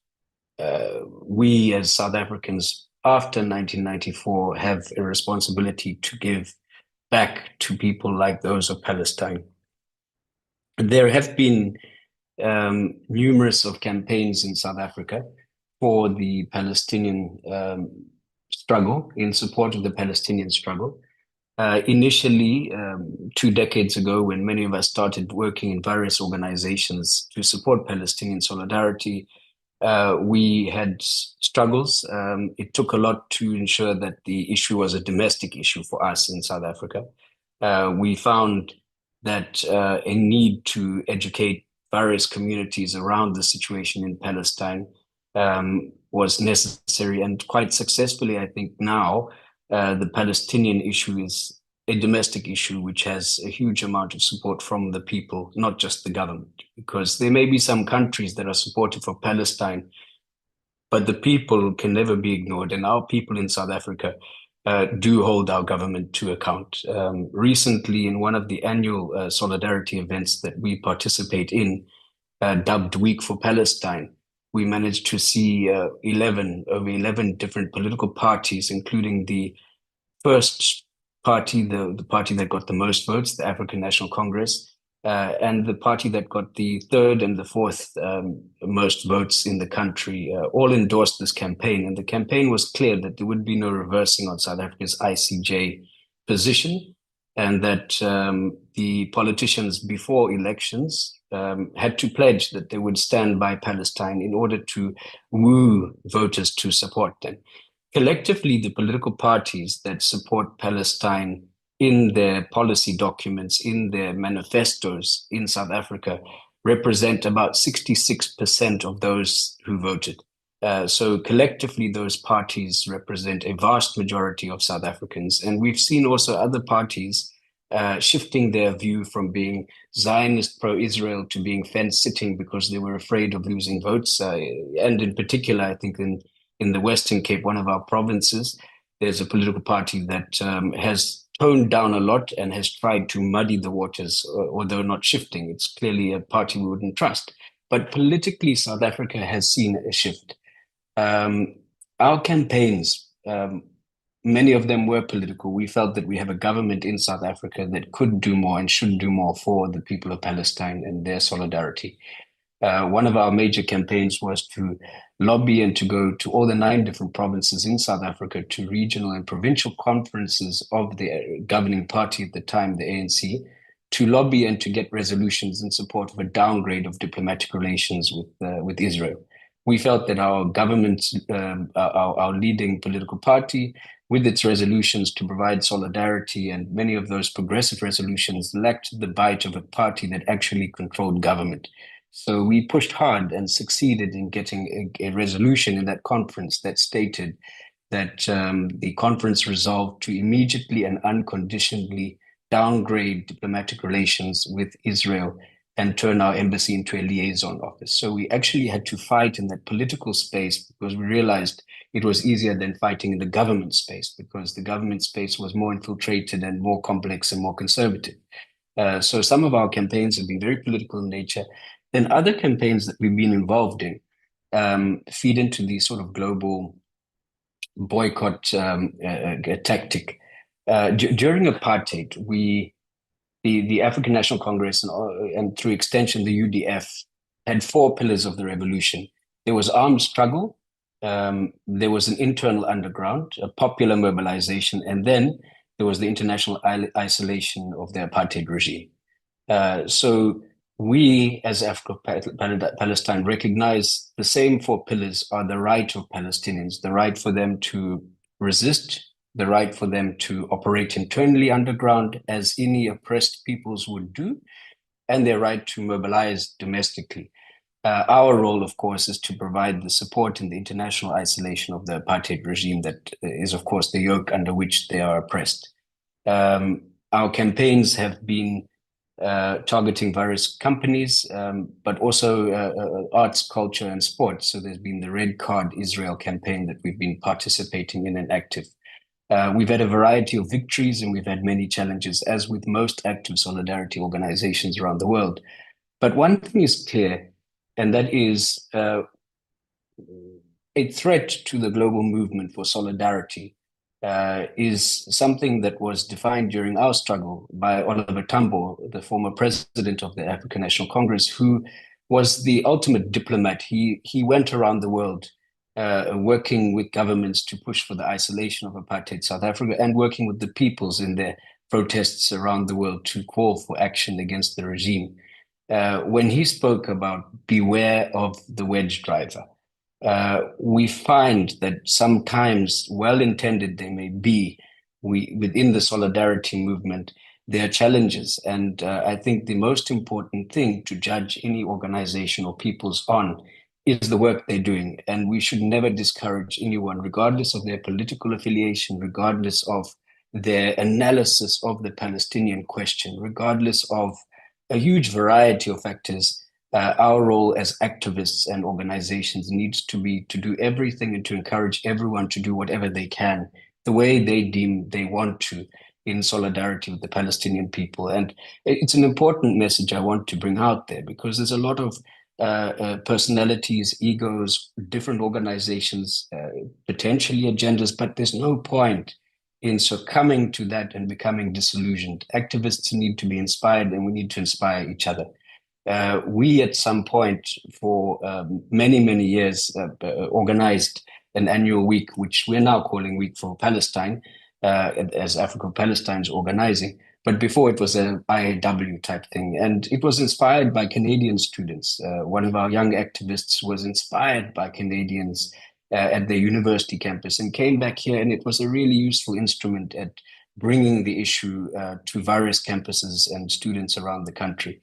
Speaker 6: we as South Africans after 1994 have a responsibility to give back to people like those of Palestine. There have been numerous of campaigns in South Africa for the Palestinian struggle, in support of the Palestinian struggle. Initially, 2 decades ago, when many of us started working in various organizations to support Palestinian solidarity, we had struggles. It took a lot to ensure that the issue was a domestic issue for us in South Africa. We found that a need to educate various communities around the situation in Palestine was necessary, and quite successfully, I think now, the Palestinian issue is a domestic issue which has a huge amount of support from the people, not just the government, because there may be some countries that are supportive of Palestine, but the people can never be ignored. And our people in South Africa do hold our government to account. Recently, in one of the annual solidarity events that we participate in, dubbed Week for Palestine, we managed to see over 11 different political parties, including the first party, the party that got the most votes, the African National Congress, and the party that got the third and the fourth most votes in the country, all endorsed this campaign. And the campaign was clear that there would be no reversing on South Africa's ICJ position, and that the politicians before elections had to pledge that they would stand by Palestine in order to woo voters to support them. Collectively, the political parties that support Palestine in their policy documents, in their manifestos in South Africa, represent about 66% of those who voted. So collectively, those parties represent a vast majority of South Africans. And we've seen also other parties shifting their view from being Zionist pro-Israel to being fence-sitting because they were afraid of losing votes. And in particular, I think in the Western Cape, one of our provinces, there's a political party that has toned down a lot and has tried to muddy the waters, although not shifting. It's clearly a party we wouldn't trust. But politically, South Africa has seen a shift. Our campaigns, many of them were political. We felt that we have a government in South Africa that could do more and should do more for the people of Palestine and their solidarity. One of our major campaigns was to lobby and to go to all the 9 different provinces in South Africa, to regional and provincial conferences of the governing party at the time, the ANC, to lobby and to get resolutions in support of a downgrade of diplomatic relations with Israel. We felt that our government, our leading political party, with its resolutions to provide solidarity, and many of those progressive resolutions lacked the bite of a party that actually controlled government. So we pushed hard and succeeded in getting a resolution in that conference that stated that the conference resolved to immediately and unconditionally downgrade diplomatic relations with Israel and turn our embassy into a liaison office. So we actually had to fight in that political space because we realized it was easier than fighting in the government space, because the government space was more infiltrated and more complex and more conservative. So some of our campaigns have been very political in nature. Then other campaigns that we've been involved in feed into the sort of global boycott tactic. During apartheid, the African National Congress and through extension the UDF had 4 pillars of the revolution. There was armed struggle, there was an internal underground, a popular mobilization, and then there was the international isolation of the apartheid regime. So we, as Palestine, recognize the same four pillars are the right of Palestinians, the right for them to resist, the right for them to operate internally underground, as any oppressed peoples would do, and their right to mobilize domestically. Our role, of course, is to provide the support in the international isolation of the apartheid regime that is, of course, the yoke under which they are oppressed. Our campaigns have been targeting various companies, but also arts, culture, and sports. So there's been the Red Card Israel campaign that we've been participating in and active. We've had a variety of victories and we've had many challenges, as with most active solidarity organizations around the world. But one thing is clear, and that is a threat to the global movement for solidarity is something that was defined during our struggle by Oliver Tambo, the former president of the African National Congress, who was the ultimate diplomat. He went around the world working with governments to push for the isolation of apartheid South Africa and working with the peoples in their protests around the world to call for action against the regime. When he spoke about beware of the wedge driver, we find that sometimes, well-intended they may be, within the solidarity movement, there are challenges. And I think the most important thing to judge any organization or peoples on is the work they're doing. And we should never discourage anyone, regardless of their political affiliation, regardless of their analysis of the Palestinian question, regardless of a huge variety of factors. Our role as activists and organizations needs to be to do everything and to encourage everyone to do whatever they can, the way they deem they want to, in solidarity with the Palestinian people. And it's an important message I want to bring out there, because there's a lot of personalities, egos, different organizations, potentially agendas, but there's no point in succumbing to that and becoming disillusioned. Activists need to be inspired, and we need to inspire each other. We, at some point, for many, many years, organized an annual week, which we're now calling Week for Palestine, as Africa4Palestine is organizing. But before, it was an IAW type thing. And it was inspired by Canadian students. One of our young activists was inspired by Canadians at the university campus and came back here. And it was a really useful instrument at bringing the issue to various campuses and students around the country.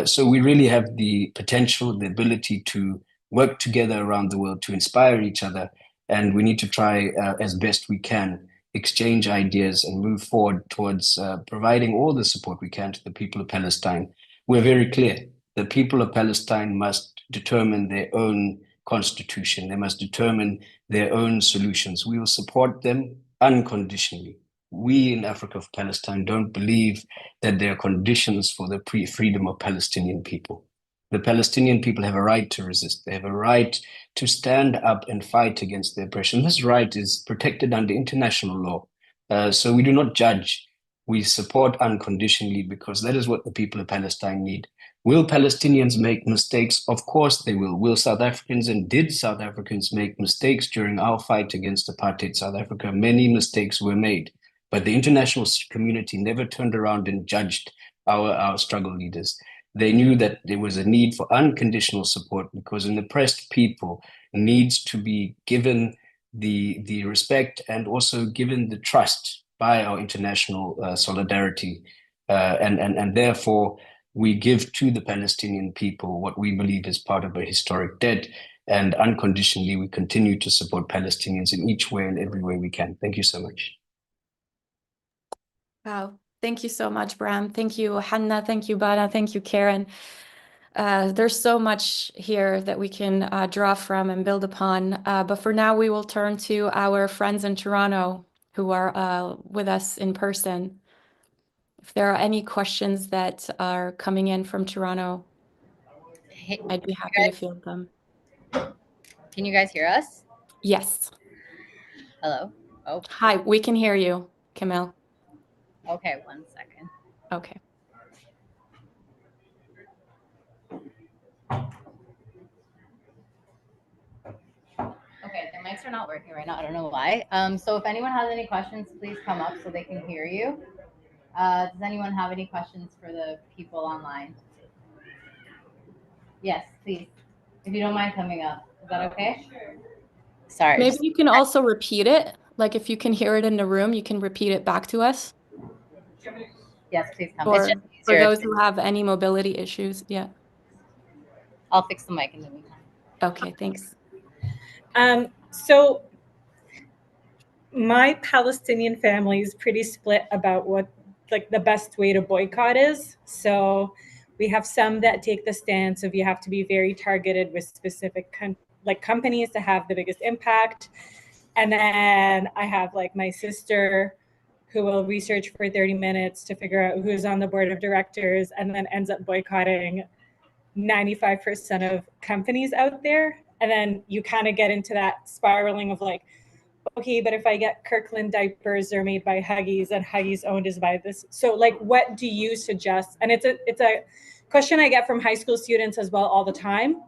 Speaker 6: So we really have the potential, the ability to work together around the world to inspire each other. And we need to try as best we can exchange ideas and move forward towards providing all the support we can to the people of Palestine. We're very clear. The people of Palestine must determine their own constitution. They must determine their own solutions. We will support them unconditionally. We in Africa4Palestine don't believe that there are conditions for the freedom of Palestinian people. The Palestinian people have a right to resist. They have a right to stand up and fight against the oppression. This right is protected under international law. So we do not judge. We support unconditionally, because that is what the people of Palestine need. Will Palestinians make mistakes? Of course they will. Will South Africans, and did South Africans make mistakes during our fight against apartheid South Africa? Many mistakes were made. But the international community never turned around and judged our struggle leaders. They knew that there was a need for unconditional support, because an oppressed people needs to be given the respect and also given the trust by our international solidarity. And therefore, we give to the Palestinian people what we believe is part of a historic debt. And unconditionally, we continue to support Palestinians in each way and every way we can. Thank you so much.
Speaker 2: Wow. Thank you so much, Bram. Thank you, Hanna. Thank you, Bana. Thank you, Karen. There's so much here that we can draw from and build upon. But for now, we will turn to our friends in Toronto who are with us in person. If there are any questions that are coming in from Toronto,
Speaker 3: Hey,
Speaker 2: I'd be happy to field them.
Speaker 3: can you guys hear us?
Speaker 2: Yes.
Speaker 3: Hello? Oh,
Speaker 2: Hi, we can hear you, Camille.
Speaker 3: okay, 1 second.
Speaker 2: Okay.
Speaker 3: Okay, mics are not working right now. I don't know why. So if anyone has any questions, please come up so they can hear you. Does anyone have any questions for the people online? Yes, please. If you don't mind coming up. Is that okay? Sure. Sorry.
Speaker 2: Maybe you can also repeat it. Like if you can hear it in the room, you can repeat it back to us.
Speaker 3: Yes, please come.
Speaker 2: Or
Speaker 3: It's just
Speaker 2: for
Speaker 3: easier.
Speaker 2: those who have any mobility issues. Yeah.
Speaker 3: I'll fix the mic in the meantime.
Speaker 2: Okay, thanks.
Speaker 7: So my Palestinian family is pretty split about what like the best way to boycott is. So we have some that take the stance of you have to be very targeted with specific companies to have the biggest impact. And then I have like my sister who will research for 30 minutes to figure out who's on the board of directors and then ends up boycotting 95% of companies out there. And then you kind of get into that spiraling of like, okay, but if I get Kirkland diapers, they're made by Huggies and Huggies owned is by this. So like, what do you suggest? And it's a question I get from high school students as well all the time,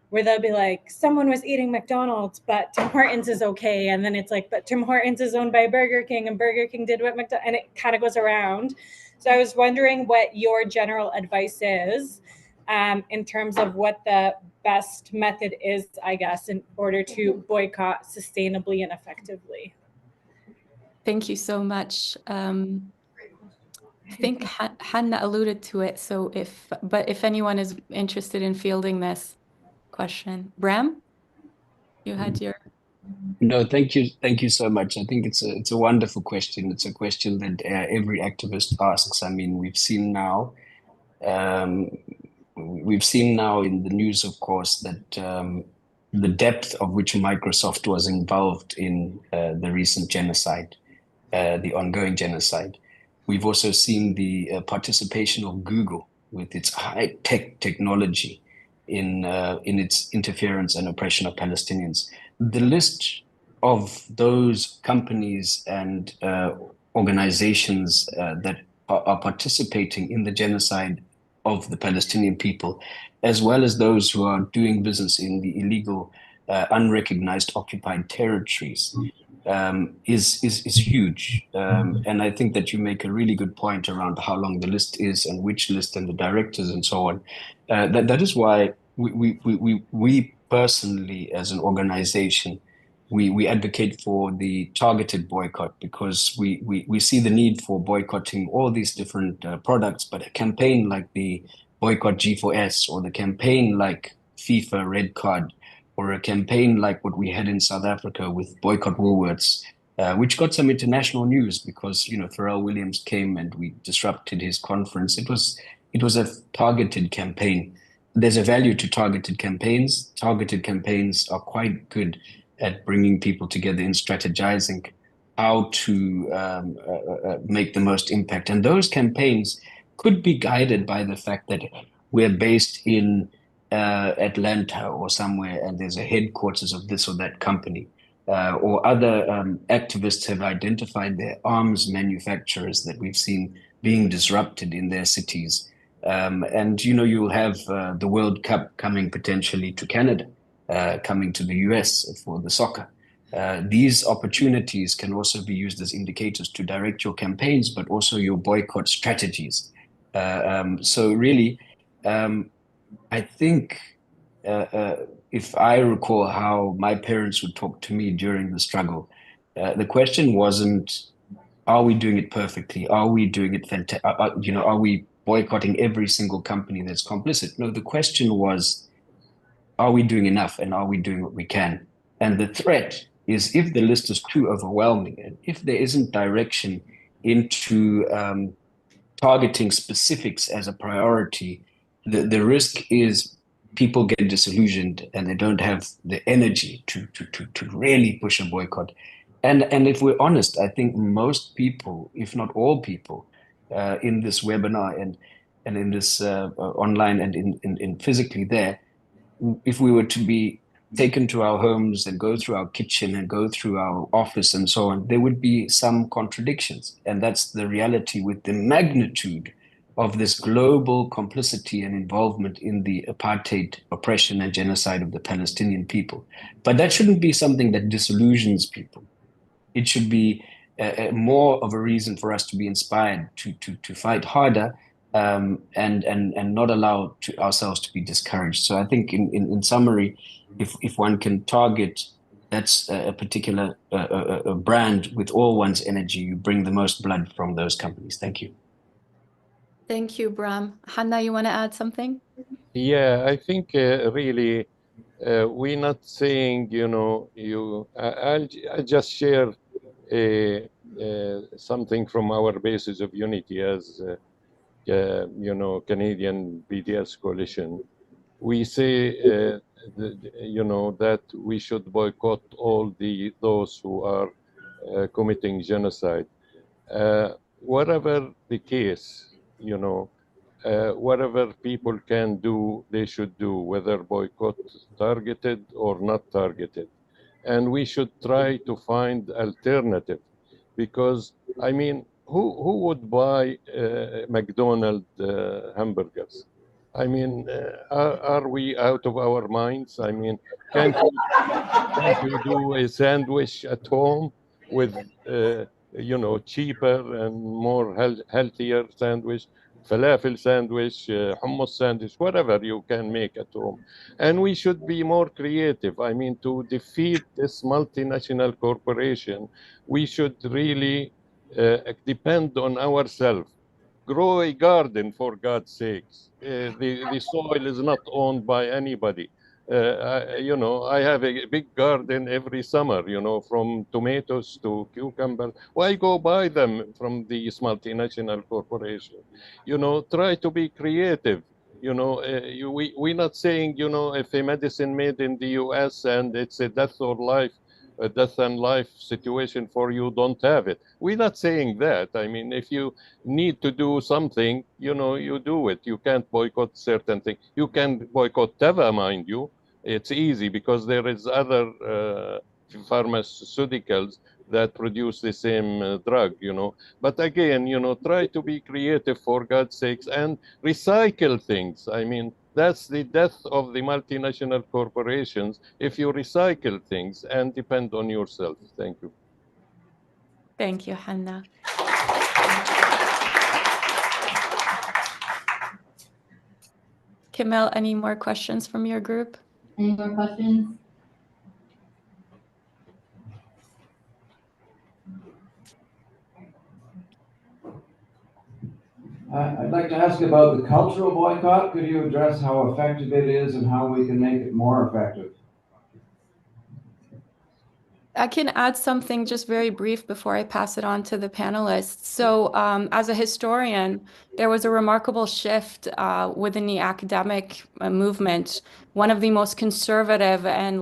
Speaker 7: where they'll be like, someone was eating McDonald's, but Tim Hortons is okay. And then it's like, but Tim Hortons is owned by Burger King and Burger King did what McDonald's, and it kind of goes around. So I was wondering what your general advice is in terms of what the best method is, I guess, in order to boycott sustainably and effectively.
Speaker 2: Thank you so much. I think Hanna alluded to it. So if anyone is interested in fielding this question, Bram, you had your.
Speaker 6: No, thank you so much. I think it's a wonderful question. It's a question that every activist asks. I mean, we've seen now in the news, of course, that the depth of which Microsoft was involved in the recent genocide, the ongoing genocide. We've also seen the participation of Google with its high-tech technology in its interference and oppression of Palestinians. The list of those companies and organizations that are participating in the genocide of the Palestinian people, as well as those who are doing business in the illegal, unrecognized occupied territories, is huge. And I think that you make a really good point around how long the list is and which list and the directors and so on. That is why we personally, as an organization, we advocate for the targeted boycott, because we see the need for boycotting all these different products, but a campaign like the Boycott G4S, or the campaign like FIFA Red Card, or a campaign like what we had in South Africa with Boycott Woolworths, which got some international news because Pharrell Williams came and we disrupted his conference. It was a targeted campaign. There's a value to targeted campaigns. Targeted campaigns are quite good at bringing people together in strategizing how to make the most impact. And those campaigns could be guided by the fact that we're based in Atlanta or somewhere, and there's a headquarters of this or that company, or other activists have identified their arms manufacturers that we've seen being disrupted in their cities. And you'll have the World Cup coming potentially to Canada, coming to the US for the soccer. These opportunities can also be used as indicators to direct your campaigns, but also your boycott strategies. So really, I think if I recall how my parents would talk to me during the struggle, the question wasn't, are we doing it perfectly? Are we doing it are we boycotting every single company that's complicit? No, the question was, are we doing enough, and are we doing what we can? And the threat is, if the list is too overwhelming, and if there isn't direction into targeting specifics as a priority, the risk is people get disillusioned and they don't have the energy to really push a boycott. And if we're honest, I think most people, if not all people, in this webinar and in this online and in physically there, if we were to be taken to our homes and go through our kitchen and go through our office and so on, there would be some contradictions. And that's the reality with the magnitude of this global complicity and involvement in the apartheid, oppression, and genocide of the Palestinian people. But that shouldn't be something that disillusions people. It should be more of a reason for us to be inspired to fight harder, and not allow ourselves to be discouraged. So I think in summary, if one can target that's a particular a brand with all one's energy, you bring the most blood from those companies. Thank you.
Speaker 2: Thank you, Bram. Hanna, you want to add something?
Speaker 4: Yeah, I think really we're not saying, you know, I'll just share something from our basis of unity as, you know, Canadian BDS coalition. We say, you know, that we should boycott all those who are committing genocide. Whatever the case, you know, whatever people can do, they should do, whether boycott targeted or not targeted. And we should try to find alternative, because I mean, who would buy McDonald's hamburgers? I mean, are we out of our minds? I mean, can't we do a sandwich at home with you know, cheaper and more healthier sandwich, falafel sandwich, hummus sandwich, whatever you can make at home. And we should be more creative. I mean, to defeat this multinational corporation, we should really depend on ourselves. Grow a garden, for God's sakes. The soil is not owned by anybody. You know, I have a big garden every summer, you know, from tomatoes to cucumbers. Why go buy them from these multinational corporations? You know, try to be creative. You know, we're not saying, you know, if a medicine made in the US and it's a death and life situation for you, don't have it. We're not saying that. I mean, if you need to do something, you know, you do it. You can't boycott certain things. You can boycott Teva, mind you. It's easy because there is other pharmaceuticals that produce the same drug, you know. But again, you know, try to be creative, for God's sakes, and recycle things. I mean, that's the death of the multinational corporations, if you recycle things and depend on yourself. Thank you.
Speaker 2: Thank you, Hanna. Kamel, any more questions from your group?
Speaker 3: Any more questions?
Speaker 8: I'd like to ask about the cultural boycott. Could you address how effective it is and how we can make it more effective?
Speaker 2: I can add something just very brief before I pass it on to the panelists. So as a historian, there was a remarkable shift within the academic movement. One of the most conservative and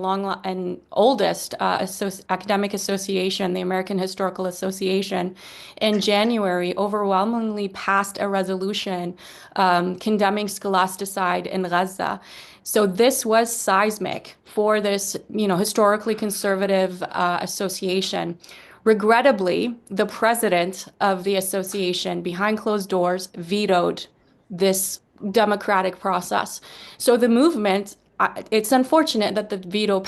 Speaker 2: oldest academic association, the American Historical Association, in January overwhelmingly passed a resolution condemning scholasticide in Gaza. So this was seismic for this, you know, historically conservative association. Regrettably, the president of the association, behind closed doors, vetoed this democratic process. So the movement, it's unfortunate that the veto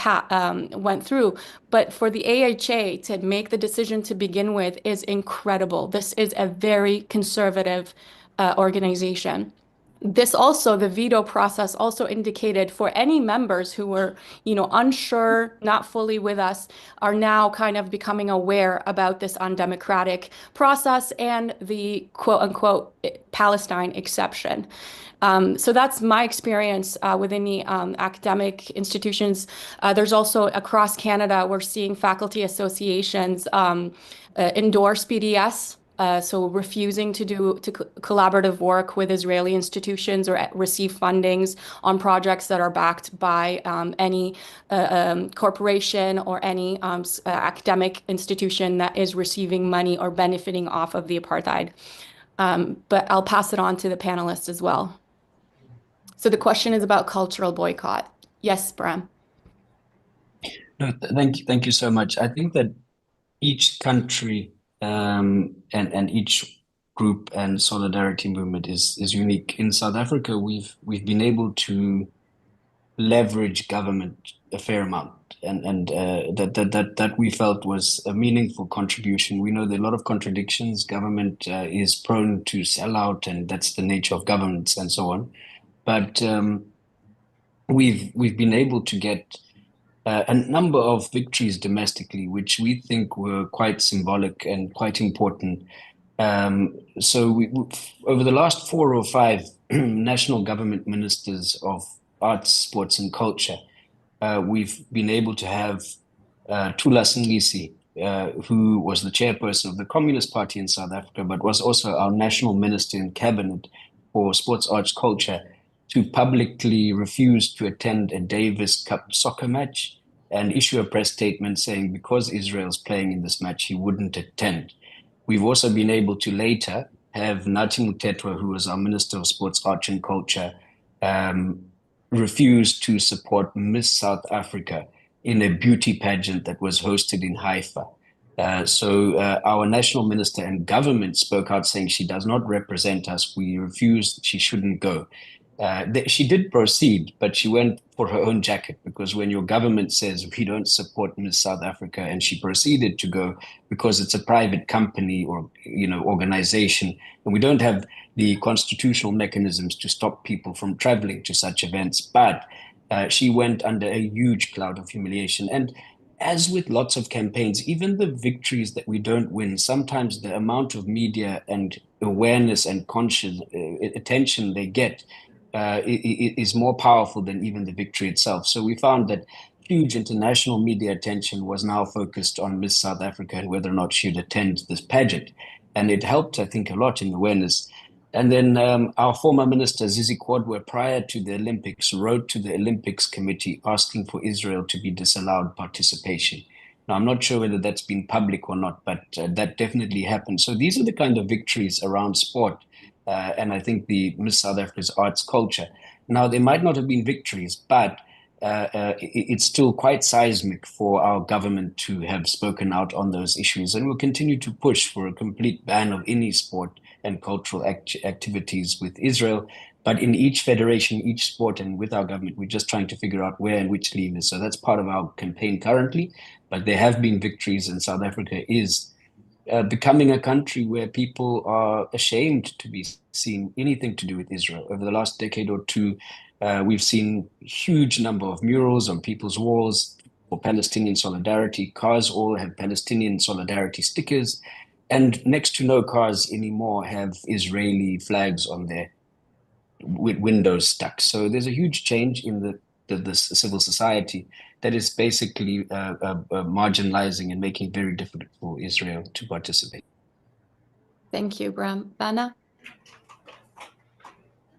Speaker 2: went through, but for the AHA to make the decision to begin with is incredible. This is a very conservative organization. This also, the veto process also indicated for any members who were, you know, unsure, not fully with us, are now kind of becoming aware about this undemocratic process and the quote unquote Palestine exception. So that's my experience within the academic institutions. There's also across Canada, we're seeing faculty associations endorse BDS. So refusing to do collaborative work with Israeli institutions or receive fundings on projects that are backed by any corporation or any academic institution that is receiving money or benefiting off of the apartheid. But I'll pass it on to the panelists as well. So the question is about cultural boycott. Yes, Bram.
Speaker 6: No, thank you so much. I think that each country and each group and solidarity movement is unique. In South Africa, we've been able to leverage government a fair amount, and that we felt was a meaningful contribution. We know there are a lot of contradictions. Government is prone to sell out, and that's the nature of governments and so on. But we've been able to get a number of victories domestically, which we think were quite symbolic and quite important. So over the last 4 or 5 national government ministers of arts, sports, and culture, we've been able to have Tula Singisi, who was the chairperson of the Communist Party in South Africa, but was also our national minister in cabinet for sports, arts, culture, to publicly refuse to attend a Davis Cup soccer match and issue a press statement saying because Israel's playing in this match, he wouldn't attend. We've also been able to later have Nathi Mutetwa, who was our Minister of Sports, Arts and Culture, refuse to support Miss South Africa in a beauty pageant that was hosted in Haifa. So our national minister and government spoke out saying she does not represent us. We refuse, she shouldn't go. She did proceed, but she went for her own jacket, because when your government says we don't support Miss South Africa, and she proceeded to go because it's a private company or organization, and we don't have the constitutional mechanisms to stop people from traveling to such events. But she went under a huge cloud of humiliation. And as with lots of campaigns, even the victories that we don't win, sometimes the amount of media and awareness and conscious attention they get is more powerful than even the victory itself. So we found that huge international media attention was now focused on Miss South Africa and whether or not she'd attend this pageant. And it helped, I think, a lot in awareness. And then our former minister, Zizi Kodwe, prior to the Olympics, wrote to the Olympics Committee asking for Israel to be disallowed participation. Now, I'm not sure whether that's been public or not, but that definitely happened. So these are the kind of victories around sport. And I think the Miss South Africa's arts culture. Now, they might not have been victories, but it's still quite seismic for our government to have spoken out on those issues. And we'll continue to push for a complete ban of any sport and cultural activities with Israel. But in each federation, each sport, and with our government, we're just trying to figure out where and which levers. So that's part of our campaign currently. But there have been victories, and South Africa is becoming a country where people are ashamed to be seen anything to do with Israel. Over the last decade or two, we've seen a huge number of murals on people's walls for Palestinian solidarity. Cars all have Palestinian solidarity stickers, and next to no cars anymore have Israeli flags on their windows stuck. So there's a huge change in the civil society that is basically marginalizing and making it very difficult for Israel to participate.
Speaker 2: Thank you, Bram. Bana?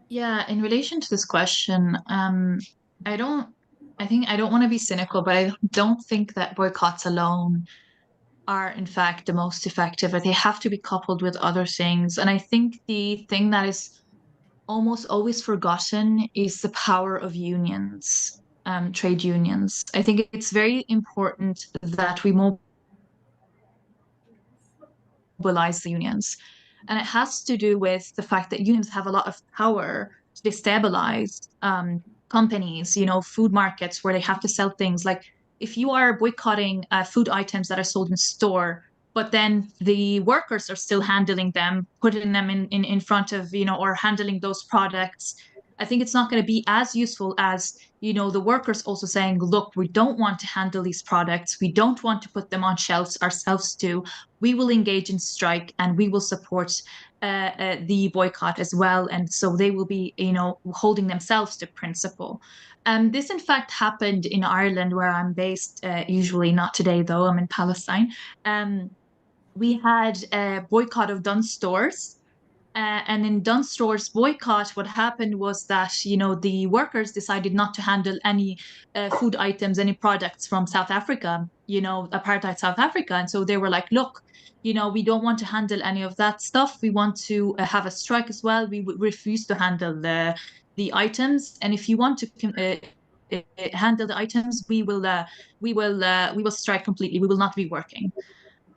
Speaker 5: Yeah, in relation to this question, I don't want to be cynical, but I don't think that boycotts alone are in fact the most effective, or they have to be coupled with other things. And I think the thing that is almost always forgotten is the power of unions, trade unions. I think it's very important that we mobilize the unions. And it has to do with the fact that unions have a lot of power to destabilize companies, food markets where they have to sell things. Like if you are boycotting food items that are sold in store, but then the workers are still handling them, putting them in front of, or handling those products, I think it's not going to be as useful as, the workers also saying, look, we don't want to handle these products. We don't want to put them on shelves ourselves too. We will engage in strike and we will support the boycott as well. And so they will be, holding themselves to principle. This, in fact, happened in Ireland, where I'm based, usually not today, though. I'm in Palestine. We had a boycott of Dunnes stores. And in Dunnes stores boycott, what happened was that, the workers decided not to handle any food items, any products from South Africa, apartheid South Africa. And so they were like, look, we don't want to handle any of that stuff. We want to have a strike as well. We refuse to handle the items. And if you want to handle the items, we will strike completely. We will not be working.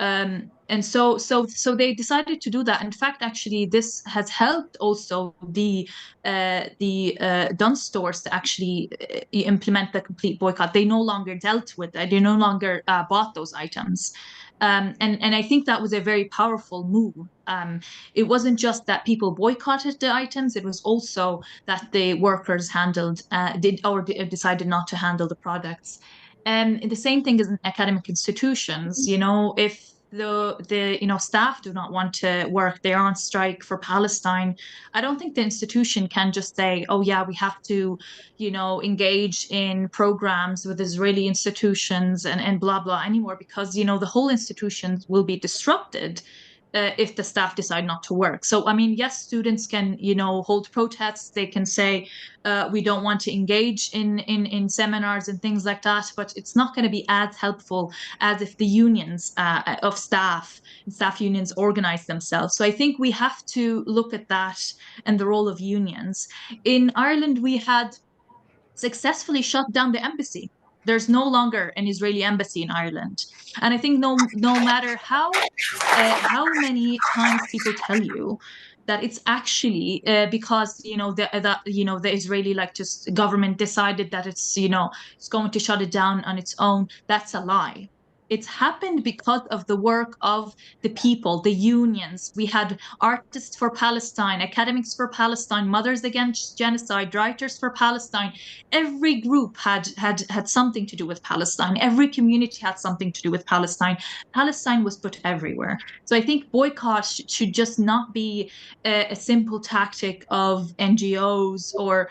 Speaker 5: And so they decided to do that. In fact, actually, this has helped also the Dunn stores to actually implement the complete boycott. They no longer dealt with it. They no longer bought those items. And I think that was a very powerful move. It wasn't just that people boycotted the items; it was also that the workers decided not to handle the products. And the same thing is in academic institutions. If the staff do not want to work, they're on strike for Palestine, I don't think the institution can just say, oh yeah, we have to engage in programs with Israeli institutions and blah blah anymore, because the whole institutions will be disrupted if the staff decide not to work. So, I mean, yes, students can, hold protests. They can say, we don't want to engage in seminars and things like that, but it's not going to be as helpful as if the unions of staff and staff unions organize themselves. So I think we have to look at that and the role of unions. In Ireland, we had successfully shut down the embassy. There's no longer an Israeli embassy in Ireland. And I think no matter how many times people tell you that it's actually because the Israeli just government decided that it's going to shut it down on its own, that's a lie. It's happened because of the work of the people, the unions. We had Artists for Palestine, Academics for Palestine, Mothers Against Genocide, Writers for Palestine. Every group had something to do with Palestine. Every community had something to do with Palestine. Palestine was put everywhere. So I think boycott should just not be a simple tactic of NGOs or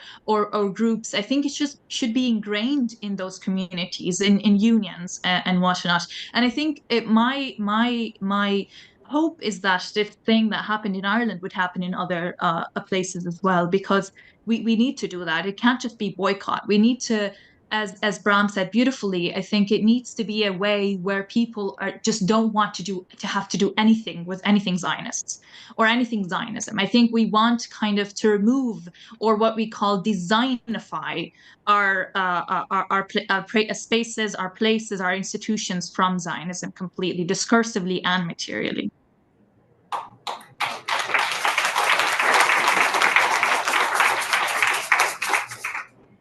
Speaker 5: groups. I think it should be ingrained in those communities, in unions and whatnot. And I think my hope is that this thing that happened in Ireland would happen in other places as well, because we need to do that. It can't just be boycott. We need to, as Bram said beautifully, I think it needs to be a way where people just don't want to have to do anything with anything Zionists or anything Zionism. I think we want kind of to remove, or what we call designify, our spaces, our places, our institutions from Zionism completely, discursively and materially.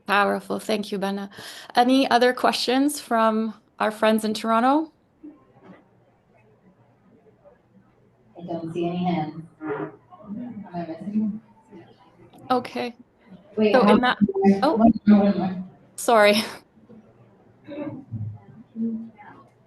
Speaker 2: Powerful. Thank you, Bana. Any other questions from our friends in Toronto?
Speaker 3: I don't see any hands. Am I missing?
Speaker 2: Okay.
Speaker 3: Wait,
Speaker 2: So in that, oh,
Speaker 3: one more.
Speaker 2: sorry.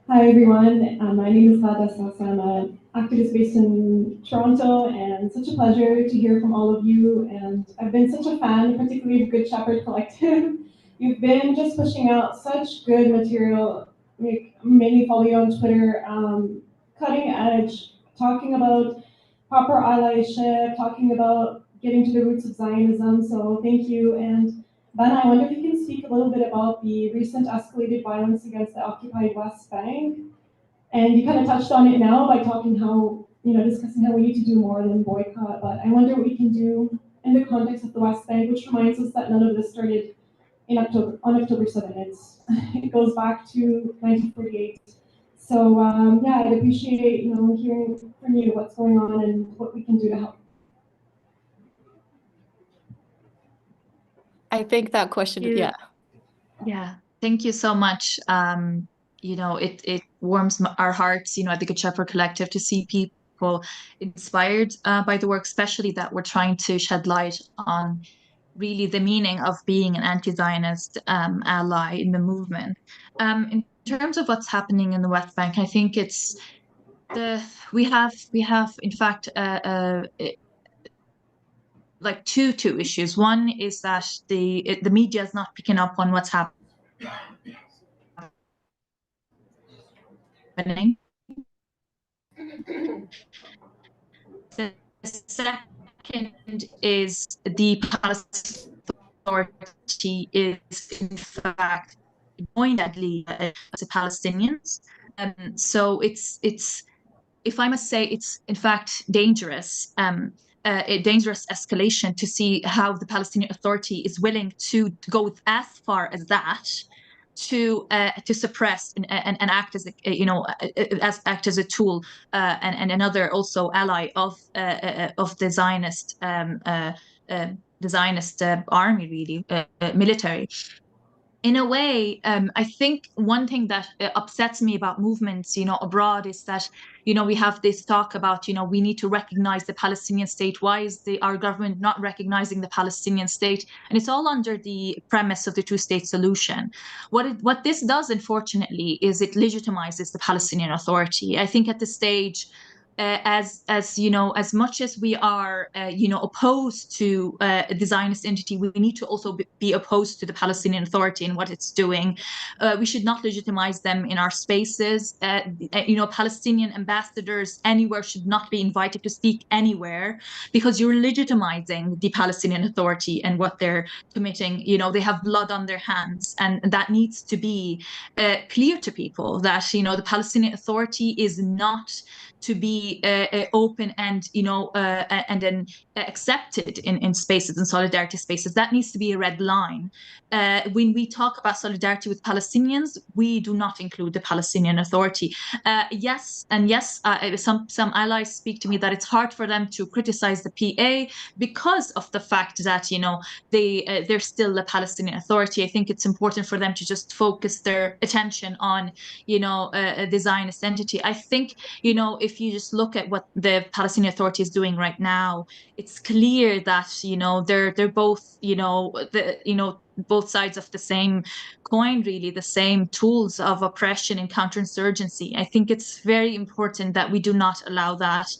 Speaker 9: Hi everyone, my name is Hanna Kawas. I'm an activist based in Toronto, and such a pleasure to hear from all of you. And I've been such a fan, particularly of Good Shepherd Collective. You've been just pushing out such good material, mainly follow you on Twitter, cutting edge, talking about proper allyship, talking about getting to the roots of Zionism. So thank you. And Bana, I wonder if you can speak a little bit about the recent escalated violence against the occupied West Bank. And you kind of touched on it now by talking discussing how we need to do more than boycott, but I wonder what we can do in the context of the West Bank, which reminds us that none of this started on October 7th. It goes back to 1948. So I'd appreciate hearing from you what's going on and what we can do to help.
Speaker 2: I think that question, yeah.
Speaker 5: Yeah, thank you so much. It warms our hearts, at the Good Shepherd Collective, to see people inspired by the work, especially that we're trying to shed light on really the meaning of being an anti-Zionist ally in the movement. In terms of what's happening in the West Bank, I think we have in fact like two issues. One is that the media is not picking up on what's happening. The second is the Palestinian Authority is in fact jointly to Palestinians. So it's if I must say, it's in fact dangerous. A dangerous escalation to see how the Palestinian Authority is willing to go as far as that, to suppress and act as act as a tool and another also ally of the Zionist army, really military. In a way, I think one thing that upsets me about movements, abroad is that, we have this talk about, we need to recognize the Palestinian state. Why is our government not recognizing the Palestinian state? And it's all under the premise of the two-state solution. What this does, unfortunately, is it legitimizes the Palestinian Authority. I think at this stage, as much as we are opposed to the Zionist entity, we need to also be opposed to the Palestinian Authority and what it's doing. We should not legitimize them in our spaces. Palestinian ambassadors anywhere should not be invited to speak anywhere, because you're legitimizing the Palestinian Authority and what they're committing. They have blood on their hands, and that needs to be clear to people that the Palestinian Authority is not to be open and then accepted in spaces, in solidarity spaces. That needs to be a red line. When we talk about solidarity with Palestinians, we do not include the Palestinian Authority. Some allies speak to me that it's hard for them to criticize the PA because of the fact that they're still the Palestinian Authority. I think it's important for them to just focus their attention on the Zionist entity. I think if you just look at what the Palestinian Authority is doing right now, it's clear that they're both both sides of the same coin, really, the same tools of oppression and counterinsurgency. I think it's very important that we do not allow that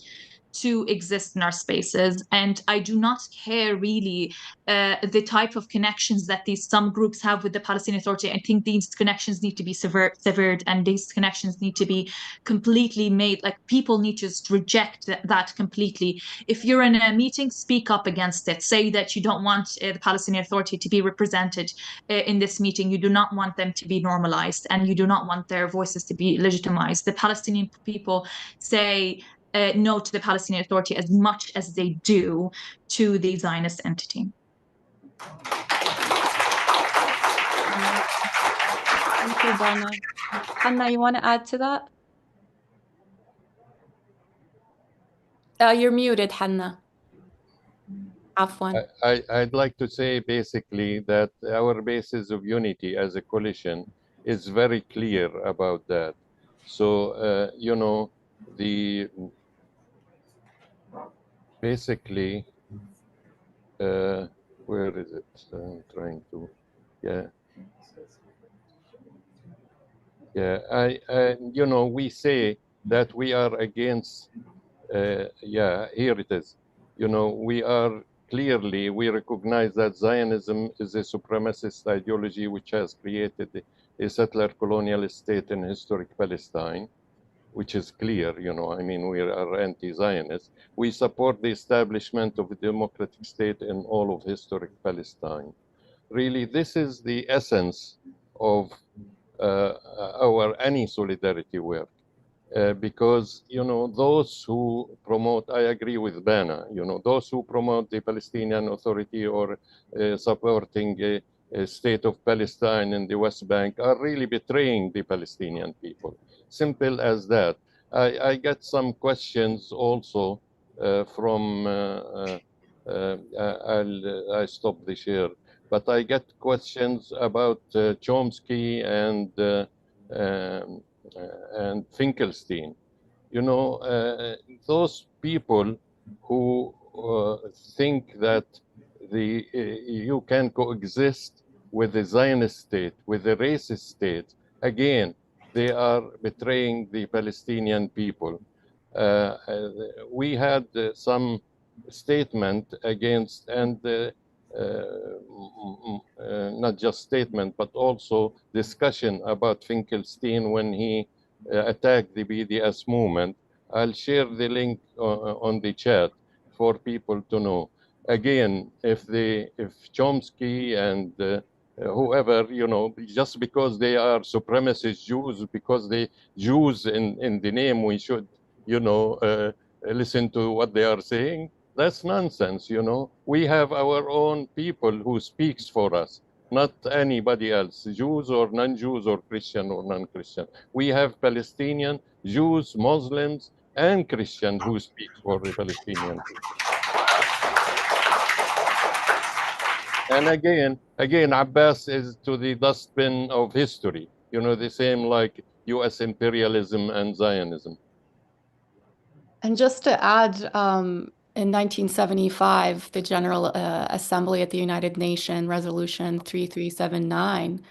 Speaker 5: to exist in our spaces. And I do not care really the type of connections that some groups have with the Palestinian Authority. I think these connections need to be severed, and these connections need to be completely made, like people need to just reject that completely. If you're in a meeting, speak up against it. Say that you don't want the Palestinian Authority to be represented in this meeting. You do not want them to be normalized, and you do not want their voices to be legitimized. The Palestinian people say no to the Palestinian Authority as much as they do to the Zionist entity.
Speaker 2: Thank you, Bana. Hanna, you want to add to that? You're muted, Hanna. Afwan.
Speaker 4: I'd like to say basically that our basis of unity as a coalition is very clear about that. So, basically, where is it? I'm trying to, we say that we are against, here it is. We recognize that Zionism is a supremacist ideology which has created a settler colonial state in historic Palestine, which is clear, we are anti-Zionist. We support the establishment of a democratic state in all of historic Palestine. Really, this is the essence of our any solidarity work. Because, those who promote, I agree with Bana, those who promote the Palestinian Authority or supporting a state of Palestine in the West Bank are really betraying the Palestinian people. Simple as that. I get some questions also from, I stop the share, but I get questions about Chomsky and Finkelstein. Those people who think that you can coexist with the Zionist state, with the racist state, again, they are betraying the Palestinian people. We had some statement against, and not just statement, but also discussion about Finkelstein when he attacked the BDS movement. I'll share the link on the chat for people to know. Again, if Chomsky and whoever, just because they are supremacist Jews, because they Jews in the name, we should, listen to what they are saying. That's nonsense, We have our own people who speaks for us. not anybody else, Jews or non-Jews or Christian or non-Christian. We have Palestinian, Jews, Muslims, and Christian who speak for the Palestinian people. And again, Abbas is to the dustbin of history. You know, the same like U.S. imperialism and Zionism.
Speaker 2: And just to add, in 1975, the General Assembly at the United Nations, Resolution 3379,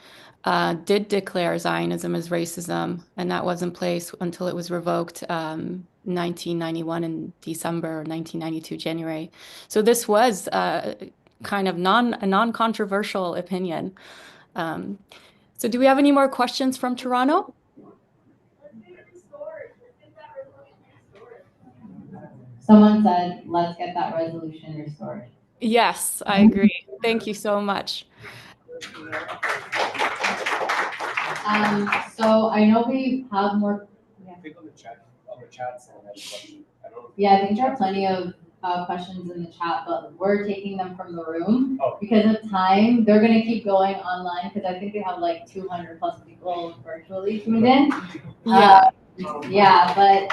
Speaker 2: did declare Zionism as racism, and that was in place until it was revoked 1991 in December, or 1992 January. So this was kind of a non-controversial opinion. So do we have any more questions from Toronto?
Speaker 3: Someone said, let's get that resolution restored.
Speaker 2: Yes, I agree. Thank you so much.
Speaker 3: So I know we have more.
Speaker 10: I think on the chat, someone has a question. I don't know.
Speaker 3: Yeah, I think there are plenty of questions in the chat, but we're taking them from the room.
Speaker 10: Oh.
Speaker 3: Because of time. They're going to keep going online because I think they have like 200 plus people virtually tuned in.
Speaker 2: Yeah.
Speaker 3: But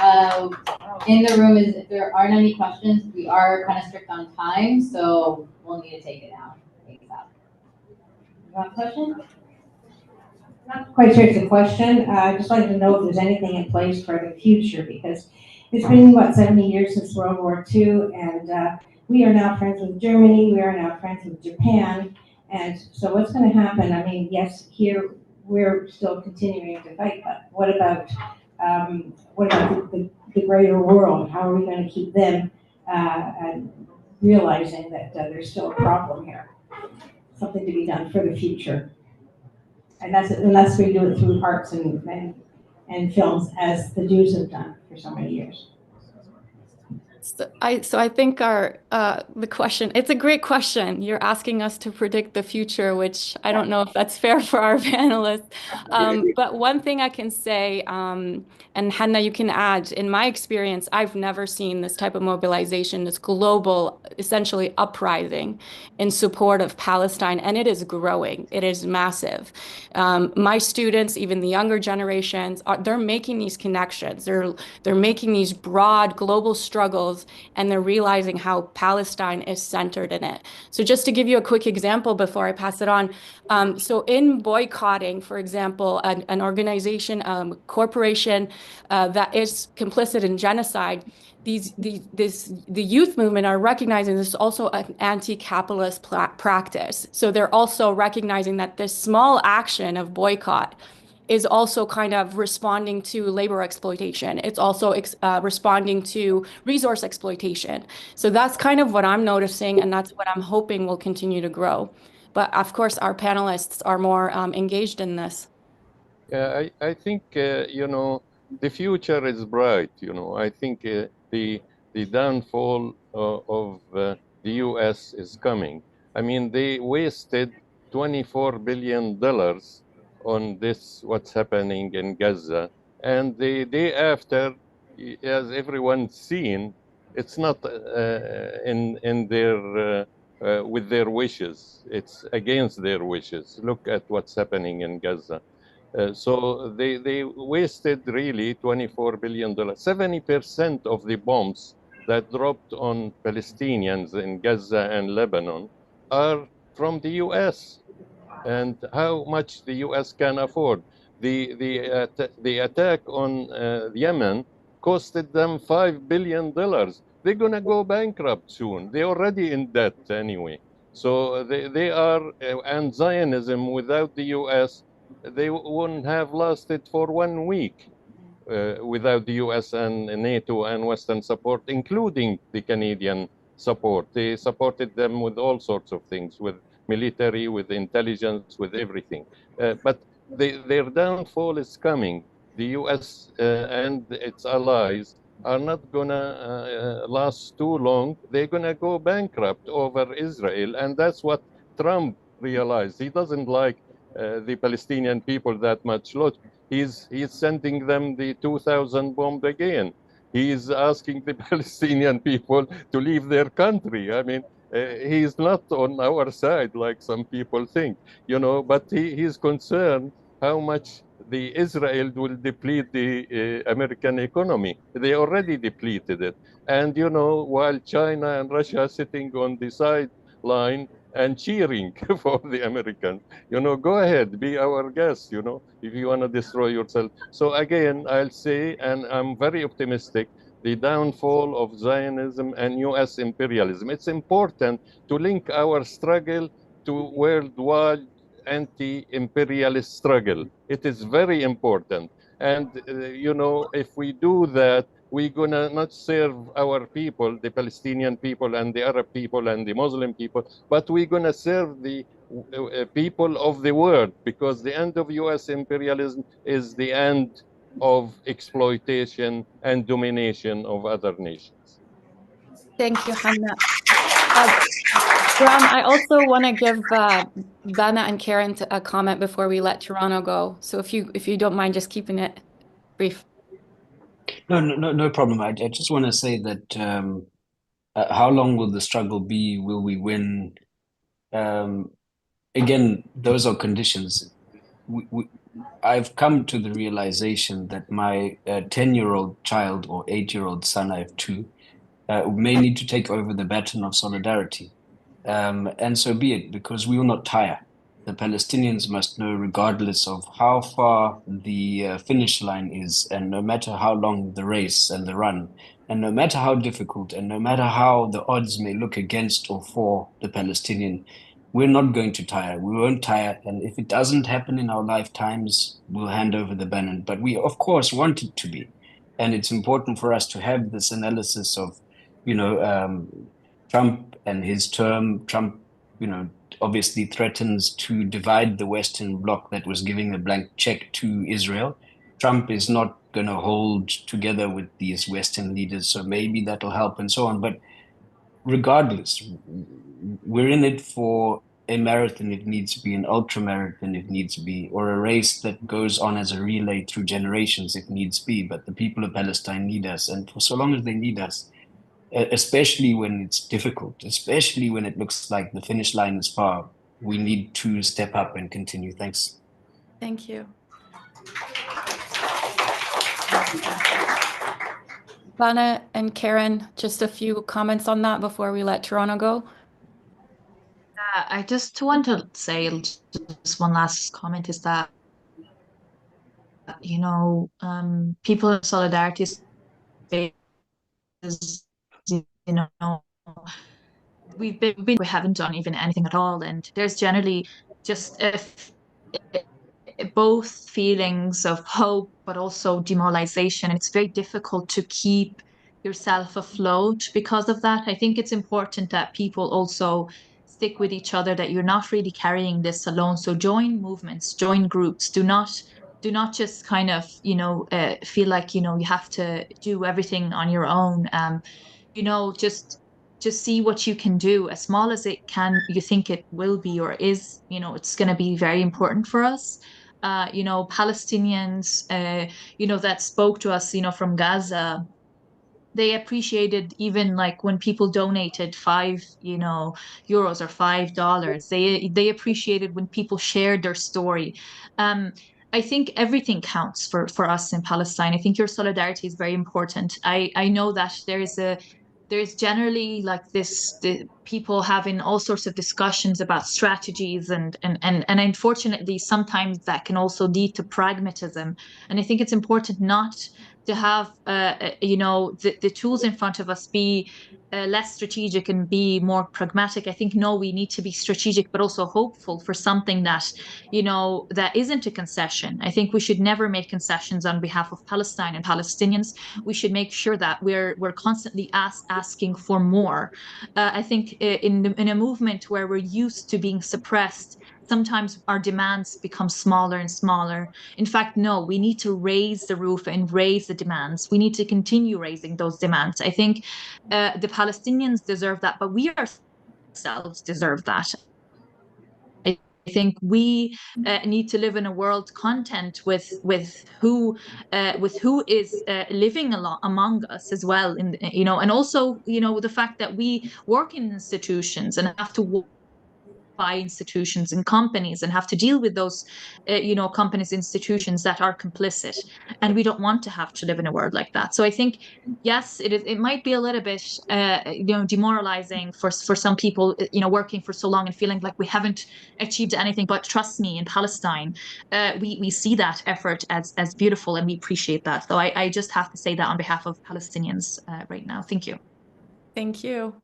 Speaker 3: in the room, if there aren't any questions, we are kind of strict on time, so we'll need to take it out. You have a question?
Speaker 11: Not quite sure it's a question. I just wanted to know if there's anything in place for the future, because it's been, 70 years since World War II, and we are now friends with Germany, we are now friends with Japan, and so what's going to happen? I mean, yes, here we're still continuing to fight, but what about the greater world? How are we going to keep them and realizing that there's still a problem here? Something to be done for the future. And unless we do it through arts and films, as the Jews have done for so many years.
Speaker 2: So I think the question, it's a great question. You're asking us to predict the future, which I don't know if that's fair for our panelists. But one thing I can say, and Hanna, you can add, in my experience, I've never seen this type of mobilization, this global, essentially uprising in support of Palestine, and it is growing. It is massive. My students, even the younger generations, they're making these connections. They're making these broad global struggles, and they're realizing how Palestine is centered in it. So just to give you a quick example before I pass it on, so in boycotting, for example, an organization, corporation that is complicit in genocide, the youth movement are recognizing this is also an anti-capitalist practice. So they're also recognizing that this small action of boycott is also kind of responding to labor exploitation. It's also responding to resource exploitation. So that's kind of what I'm noticing, and that's what I'm hoping will continue to grow. But of course, our panelists are more engaged in this.
Speaker 4: Yeah, I think, the future is bright. I think the downfall of the US is coming. I mean, they wasted $24 billion on this, what's happening in Gaza. And the day after, as everyone's seen, it's not in their with their wishes. It's against their wishes. Look at what's happening in Gaza. So they wasted really $24 billion. 70% of the bombs that dropped on Palestinians in Gaza and Lebanon are from the US. And how much the US can afford. The attack on Yemen costed them $5 billion. They're going to go bankrupt soon. They're already in debt anyway. So they are, and Zionism without the US, they wouldn't have lasted for 1 week without the US and NATO and Western support, including the Canadian support. They supported them with all sorts of things, with military, with intelligence, with everything. But their downfall is coming. The US and its allies are not going to last too long. They're going to go bankrupt over Israel. And that's what Trump realized. He doesn't like the Palestinian people that much. Look, he's sending them the 2000 bomb again. He's asking the Palestinian people to leave their country. I mean, He's not on our side like some people think, but he's concerned how much the Israel will deplete the American economy. They already depleted it. And, while China and Russia are sitting on the sideline and cheering for the Americans, go ahead, be our guest, if you want to destroy yourself. So again, I'll say, and I'm very optimistic, the downfall of Zionism and US imperialism. It's important to link our struggle to worldwide anti-imperialist struggle. It is very important. And, if we do that, we're going to not serve our people, the Palestinian people and the Arab people and the Muslim people, but we're going to serve the people of the world, because the end of US imperialism is the end of exploitation and domination of other nations.
Speaker 2: Thank you, Hanna. Bram, I also want to give Bana and Karen a comment before we let Toronto go. So if you don't mind just keeping it brief.
Speaker 6: No problem. I just want to say that how long will the struggle be? Will we win? Again, those are conditions. I've come to the realization that my 10-year-old child or 8-year-old son, I have two, may need to take over the baton of solidarity. And so be it, because we will not tire. The Palestinians must know, regardless of how far the finish line is, and no matter how long the race and the run, and no matter how difficult, and no matter how the odds may look against or for the Palestinian, we're not going to tire. We won't tire. And if it doesn't happen in our lifetimes, we'll hand over the baton. But we, of course, want it to be. And it's important for us to have this analysis of, Trump and his term. Trump, obviously threatens to divide the Western bloc that was giving a blank check to Israel. Trump is not going to hold together with these Western leaders, so maybe that'll help and so on. But regardless, we're in it for a marathon if needs to be, an ultra marathon if needs to be, or a race that goes on as a relay through generations if needs be. But the people of Palestine need us, and for so long as they need us, especially when it's difficult, especially when it looks like the finish line is far, we need to step up and continue. Thanks.
Speaker 2: Thank you. Bana and Karen, just a few comments on that before we let Toronto go.
Speaker 5: I just want to say just one last comment is that, people in solidarity is, we haven't done even anything at all. And there's generally just both feelings of hope, but also demoralization. It's very difficult to keep yourself afloat because of that. I think it's important that people also stick with each other, that you're not really carrying this alone. So join movements, join groups. Do not just kind of, feel like, you have to do everything on your own. Just see what you can do, as small as it can, you think it will be or is, it's going to be very important for us. Palestinians, that spoke to us, from Gaza, they appreciated even like when people donated €5, or $5. They appreciated when people shared their story. I think everything counts for us in Palestine. I think your solidarity is very important. I know that there's generally like the people having all sorts of discussions about strategies and unfortunately sometimes that can also lead to pragmatism. And I think it's important not to have the tools in front of us be less strategic and be more pragmatic. I think no, we need to be strategic but also hopeful for something that that isn't a concession. I think we should never make concessions on behalf of Palestine and Palestinians. We should make sure that we're constantly asking for more. I think in a movement where we're used to being suppressed, sometimes our demands become smaller and smaller. In fact, no, we need to raise the roof and raise the demands. We need to continue raising those demands. I think the Palestinians deserve that, but we ourselves deserve that. I think we need to live in a world content with who is living among us as well, and also the fact that we work in institutions and have to by institutions and companies and have to deal with those companies, institutions that are complicit, and we don't want to have to live in a world like that. So I think yes, it might be a little bit demoralizing for some people working for so long and feeling like we haven't achieved anything, but trust me, in Palestine we see that effort as beautiful, and we appreciate that. So I just have to say that on behalf of Palestinians right now. Thank you.
Speaker 2: Thank you.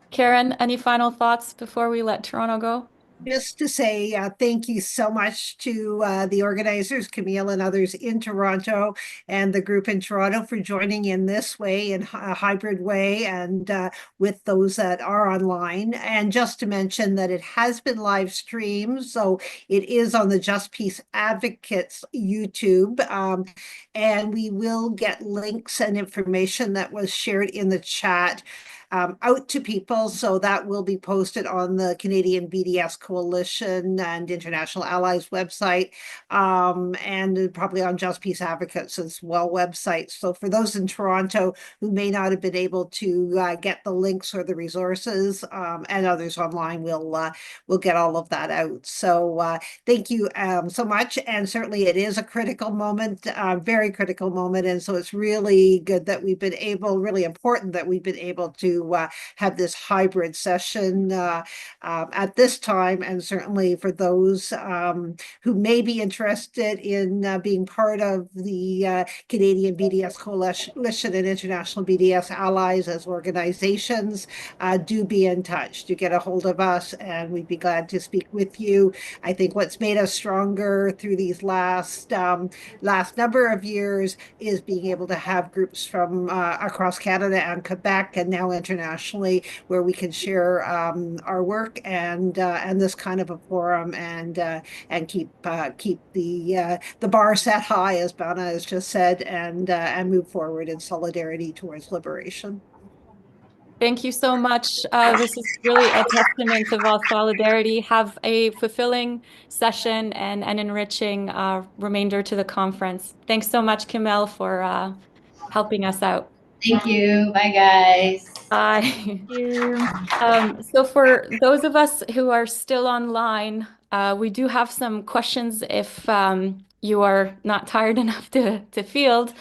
Speaker 2: Karen, any final thoughts before we let Toronto go?
Speaker 1: Just to say thank you so much to the organizers, Camille and others in Toronto, and the group in Toronto for joining in this way, in a hybrid way, and with those that are online. And just to mention that it has been live streamed, so it is on the Just Peace Advocates YouTube, and we will get links and information that was shared in the chat out to people. So that will be posted on the Canadian BDS Coalition and International Allies website, and probably on Just Peace Advocates as well websites. So for those in Toronto who may not have been able to get the links or the resources, and others online, we'll get all of that out. So thank you so much. And certainly it is a critical moment, very critical moment. And so it's really good that we've been able, really important that we've been able to have this hybrid session at this time, and certainly for those who may be interested in being part of the Canadian BDS Coalition and International BDS Allies as organizations, do be in touch, do get a hold of us, and we'd be glad to speak with you. I think what's made us stronger through these last number of years is being able to have groups from across Canada and Quebec, and now internationally, where we can share our work and this kind of a forum, and keep the bar set high, as Bana has just said, and move forward in solidarity towards liberation.
Speaker 2: Thank you so much. This is really a testament of our solidarity. Have a fulfilling session and an enriching remainder to the conference. Thanks so much, Camille, for helping us out.
Speaker 3: Thank you. Bye, guys.
Speaker 2: Bye.
Speaker 5: Thank you.
Speaker 2: So for those of us who are still online, we do have some questions if you are not tired enough to field.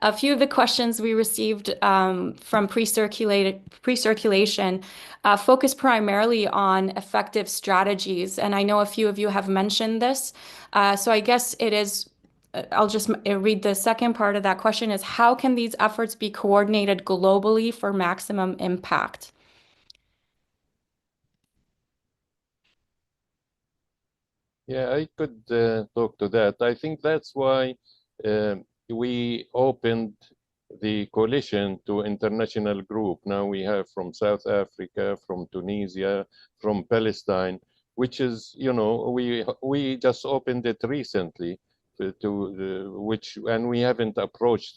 Speaker 2: A few of the questions we received from pre-circulation focus primarily on effective strategies. And I know a few of you have mentioned this. So I guess it is, I'll just read the second part of that question is, how can these efforts be coordinated globally for maximum impact?
Speaker 4: Yeah, I could talk to that. I think that's why we opened the coalition to international group. Now we have from South Africa, from Tunisia, from Palestine, which is, we just opened it recently and we haven't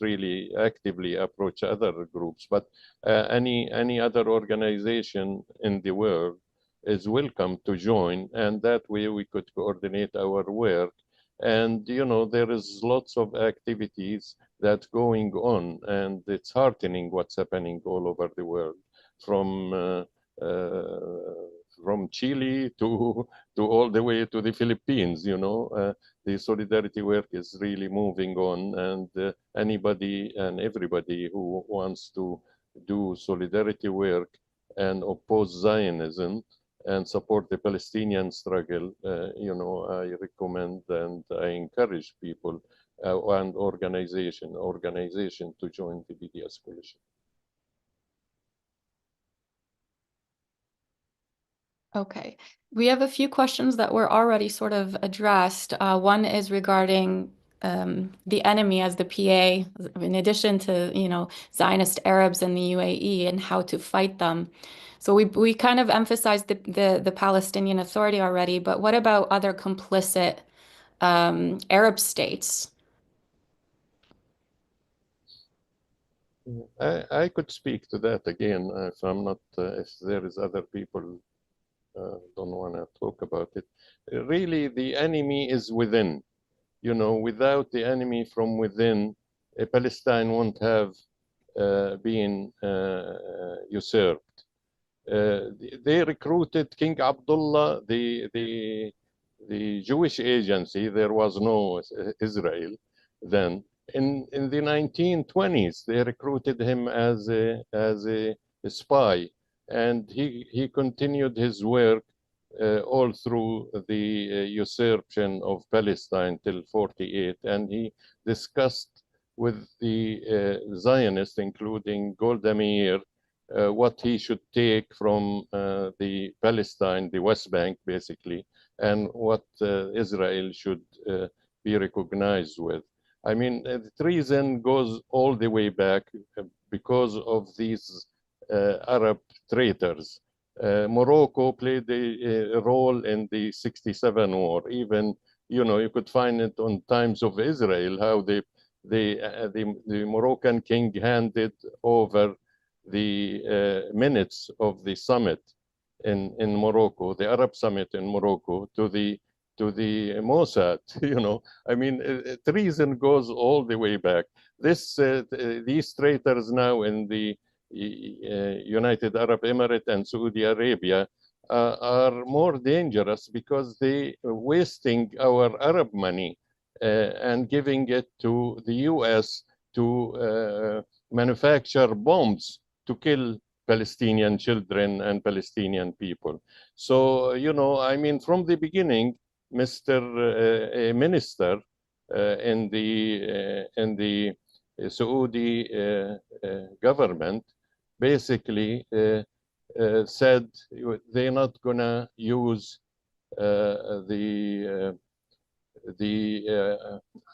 Speaker 4: really actively approached other groups, but any other organization in the world is welcome to join, and that way we could coordinate our work. And there is lots of activities that's going on, and it's heartening what's happening all over the world, from Chile to all the way to the Philippines. The solidarity work is really moving on, and anybody and everybody who wants to do solidarity work and oppose Zionism and support the Palestinian struggle, I recommend and I encourage people and organization to join the BDS coalition.
Speaker 2: Okay, we have a few questions that were already sort of addressed. One is regarding the enemy as the PA, in addition to, Zionist Arabs in the UAE, and how to fight them. So we kind of emphasized the Palestinian Authority already, but what about other complicit Arab states?
Speaker 4: I could speak to that again if I'm not, if there is other people don't want to talk about it. Really, the enemy is within. You know, without the enemy from within, Palestine won't have been usurped. They recruited King Abdullah, the Jewish agency. There was no Israel then. In the 1920s, they recruited him as a spy, and he continued his work all through the usurpation of Palestine till 48, and he discussed with the Zionists, including Golda Meir, what he should take from the Palestine, the West Bank, basically, and what Israel should be recognized with. I mean, the treason goes all the way back because of these Arab traitors. Morocco played a role in the 67 war. Even, you know, you could find it on Times of Israel, how the Moroccan king handed over the minutes of the summit in Morocco, the Arab summit in Morocco, to the Mossad. You know, I mean, treason goes all the way back. These traitors now in the United Arab Emirates and Saudi Arabia are more dangerous because they are wasting our Arab money and giving it to the US to manufacture bombs to kill Palestinian children and Palestinian people. So, you know, I mean, from the beginning, Mr. Minister in the Saudi government basically said they're not gonna use the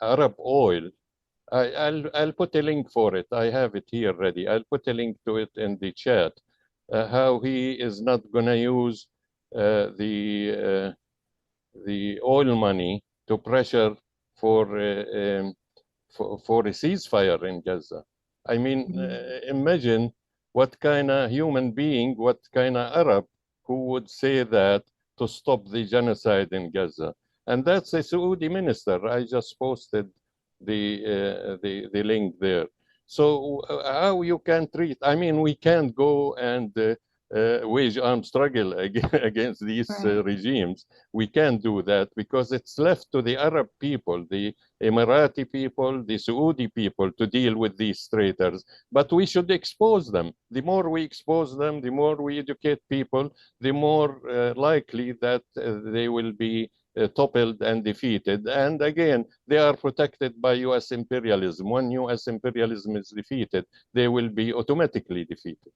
Speaker 4: Arab oil. I'll put a link for it. I have it here ready. I'll put a link to it in the chat. How he is not gonna use the oil money to pressure for a ceasefire in Gaza. I mean, imagine what kind of human being, what kind of Arab who would say that to stop the genocide in Gaza. And that's a Saudi minister. I just posted the link there. So how you can treat, I mean, we can't go and wage armed struggle against these regimes. We can't do that because it's left to the Arab people, the Emirati people, the Saudi people to deal with these traitors. But we should expose them. The more we expose them, the more we educate people, the more likely that they will be toppled and defeated. And again, they are protected by US imperialism. When US imperialism is defeated, they will be automatically defeated.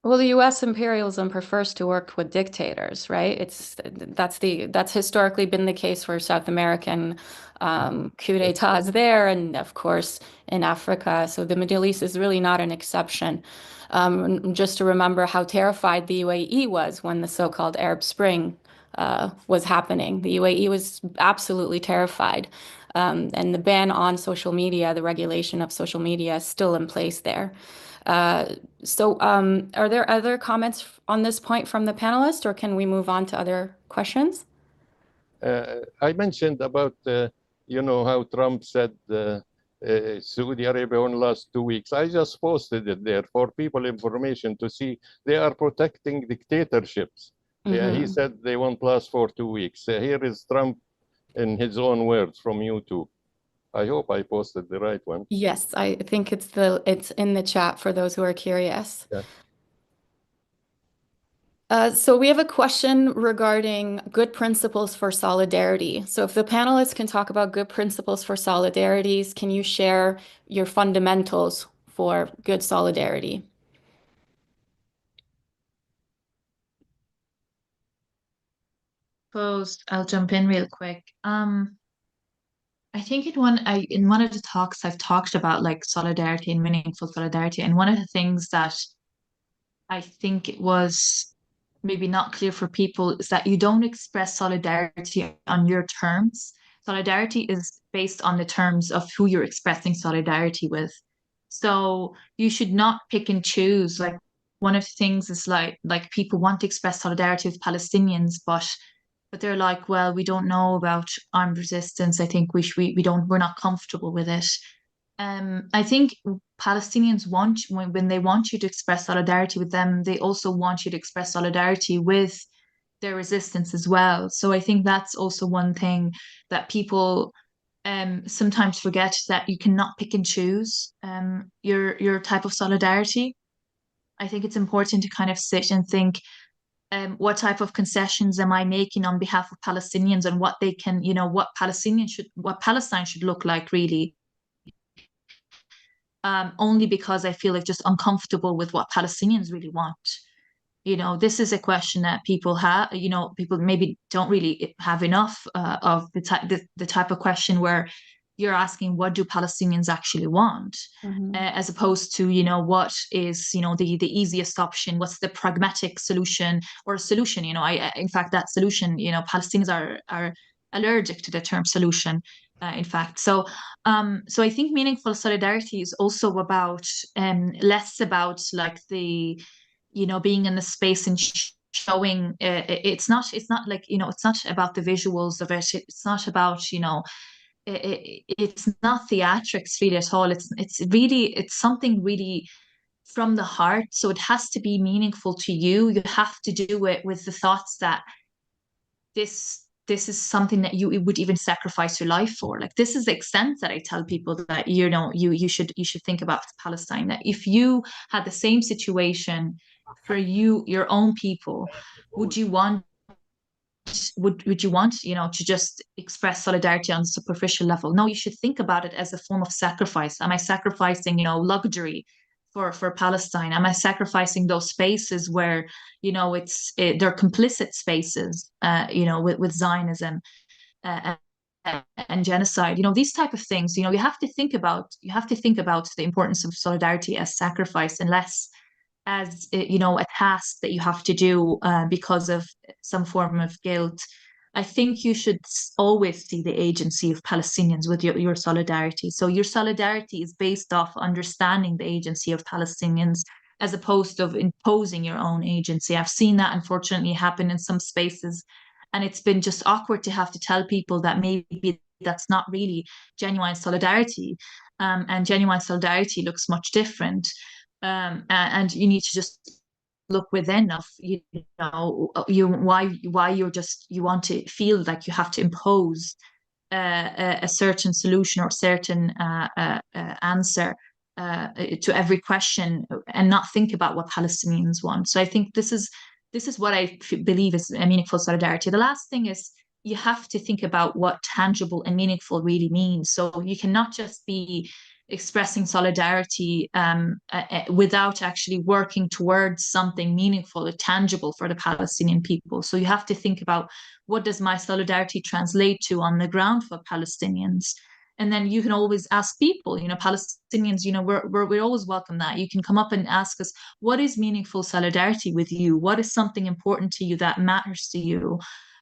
Speaker 2: Well, the U.S. imperialism prefers to work with dictators, right? That's historically been the case for South American coup d'états there, and of course in Africa. So the Middle East is really not an exception. Just to remember how terrified the UAE was when the so-called Arab Spring was happening. The UAE was absolutely terrified. And the ban on social media, the regulation of social media is still in place there. So are there other comments on this point from the panelists, or can we move on to other questions?
Speaker 4: I mentioned about, you know, how Trump said Saudi Arabia only last 2 weeks. I just posted it there for people information to see. They are protecting dictatorships. Yeah, he said they won't last for 2 weeks. Here is Trump in his own words from YouTube. I hope I posted the right one.
Speaker 2: Yes, I think it's in the chat for those who are curious.
Speaker 4: Yeah.
Speaker 2: So we have a question regarding good principles for solidarity. So if the panelists can talk about good principles for solidarities, can you share your fundamentals for good solidarity?
Speaker 5: I'll jump in real quick. I think in one of the talks I've talked about like solidarity and meaningful solidarity, and one of the things that I think it was maybe not clear for people is that you don't express solidarity on your terms. Solidarity is based on the terms of who you're expressing solidarity with. So you should not pick and choose. Like one of the things is like people want to express solidarity with Palestinians, but they're like, well, we don't know about armed resistance. I think we're not comfortable with it. I think Palestinians want, when they want you to express solidarity with them, they also want you to express solidarity with their resistance as well. So I think that's also one thing that people sometimes forget, that you cannot pick and choose your type of solidarity. I think it's important to kind of sit and think, what type of concessions am I making on behalf of Palestinians, and what they can, what Palestine should look like really. Only because I feel like just uncomfortable with what Palestinians really want. This is a question that people have, people maybe don't really have enough of the type of question where you're asking, what do Palestinians actually want? As opposed to, what is, the easiest option? What's the pragmatic solution or a solution? In fact, that solution, Palestinians are allergic to the term solution, in fact. So I think meaningful solidarity is also about less about like the, being in the space and showing. It's not like, it's not about the visuals of it. It's not about, it's not theatrics really at all. It's something really from the heart. So it has to be meaningful to you. You have to do it with the thoughts that this is something that you would even sacrifice your life for. Like, this is the extent that I tell people that, you should think about Palestine, that if you had the same situation for your own people, would you want to just express solidarity on a superficial level? No, you should think about it as a form of sacrifice. Am I sacrificing, luxury for Palestine? Am I sacrificing those spaces where, they're complicit spaces, with Zionism uh, and genocide? These type of things. You have to think about the importance of solidarity as sacrifice, and less as a task that you have to do because of some form of guilt. I think you should always see the agency of Palestinians with your solidarity. So your solidarity is based off understanding the agency of Palestinians, as opposed to imposing your own agency. I've seen that unfortunately happen in some spaces, and it's been just awkward to have to tell people that maybe that's not really genuine solidarity, and genuine solidarity looks much different. And you need to just look within of why you want to feel like you have to impose a certain solution or certain answer to every question, and not think about what Palestinians want. So I think this is what I believe is a meaningful solidarity. The last thing is, you have to think about what tangible and meaningful really means. So you cannot just be expressing solidarity without actually working towards something meaningful or tangible for the Palestinian people. So you have to think about, what does my solidarity translate to on the ground for Palestinians? And then you can always ask people, Palestinians, we always welcome that. You can come up and ask us, what is meaningful solidarity with you? What is something important to you that matters to you?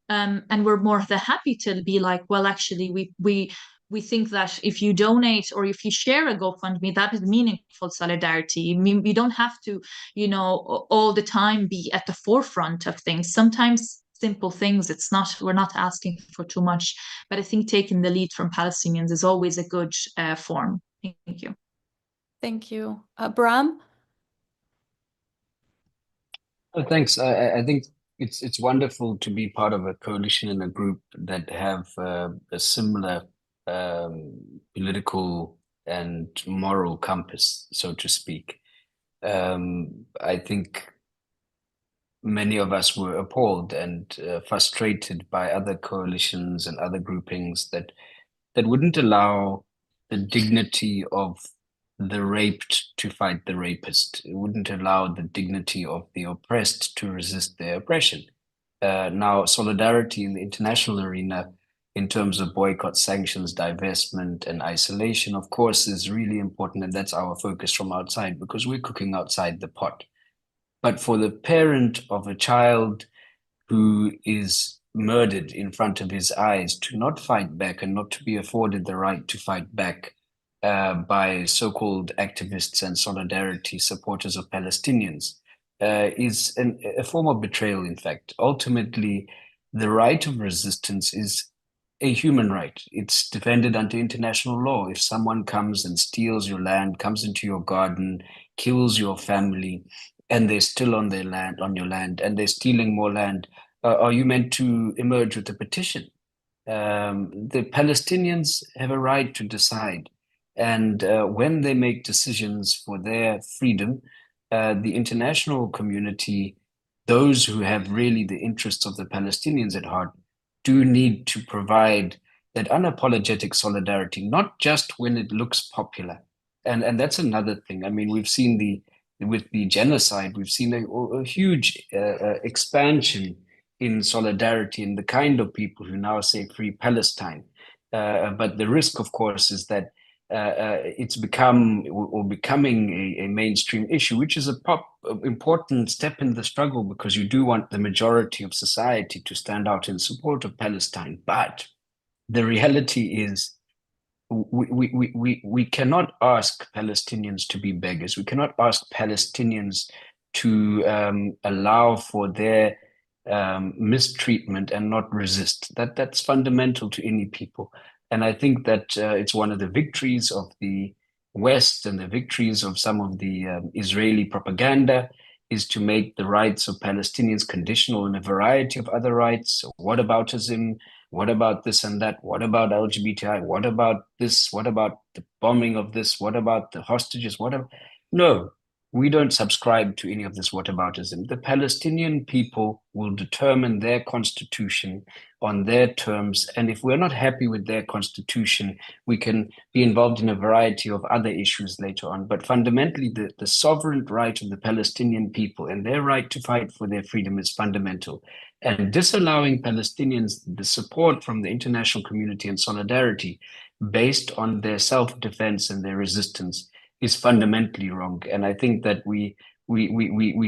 Speaker 5: And we're more than happy to be like, well, actually, we think that if you donate or if you share a GoFundMe, that is meaningful solidarity. I mean, we don't have to, all the time be at the forefront of things. Sometimes simple things, we're not asking for too much, but I think taking the lead from Palestinians is always a good form. Thank you.
Speaker 2: Thank you. Bram?
Speaker 6: Thanks. I think it's wonderful to be part of a coalition and a group that have a similar political and moral compass, so to speak. I think many of us were appalled and frustrated by other coalitions and other groupings that wouldn't allow the dignity of the raped to fight the rapist. It wouldn't allow the dignity of the oppressed to resist their oppression. Now, solidarity in the international arena, in terms of boycott, sanctions, divestment, and isolation, of course, is really important. And that's our focus from outside, because we're cooking outside the pot. But for the parent of a child who is murdered in front of his eyes, to not fight back and not to be afforded the right to fight back, by so-called activists and solidarity supporters of Palestinians is a form of betrayal, in fact. Ultimately, the right of resistance is a human right. It's defended under international law. If someone comes and steals your land, comes into your garden, kills your family, and they're still on their land, on your land, and they're stealing more land, are you meant to emerge with a petition? The Palestinians have a right to decide. And when they make decisions for their freedom, the international community, those who have really the interests of the Palestinians at heart, do need to provide that unapologetic solidarity, not just when it looks popular. And that's another thing. I mean, we've seen with the genocide, we've seen a huge expansion in solidarity in the kind of people who now say free Palestine. But the risk, of course, is that it's becoming a mainstream issue, which is an important step in the struggle, because you do want the majority of society to stand out in support of Palestine. But the reality is we cannot ask Palestinians to be beggars. We cannot ask Palestinians to allow for their mistreatment and not resist. That's fundamental to any people. And I think that it's one of the victories of the West and the victories of some of the Israeli propaganda is to make the rights of Palestinians conditional in a variety of other rights. So whataboutism, what about this and that? What about LGBTI? What about this? What about the bombing of this? What about the hostages? No, we don't subscribe to any of this whataboutism. The Palestinian people will determine their constitution on their terms. And if we're not happy with their constitution, we can be involved in a variety of other issues later on. But fundamentally, the sovereign right of the Palestinian people and their right to fight for their freedom is fundamental. And disallowing Palestinians the support from the international community and solidarity based on their self-defense and their resistance is fundamentally wrong. And I think that we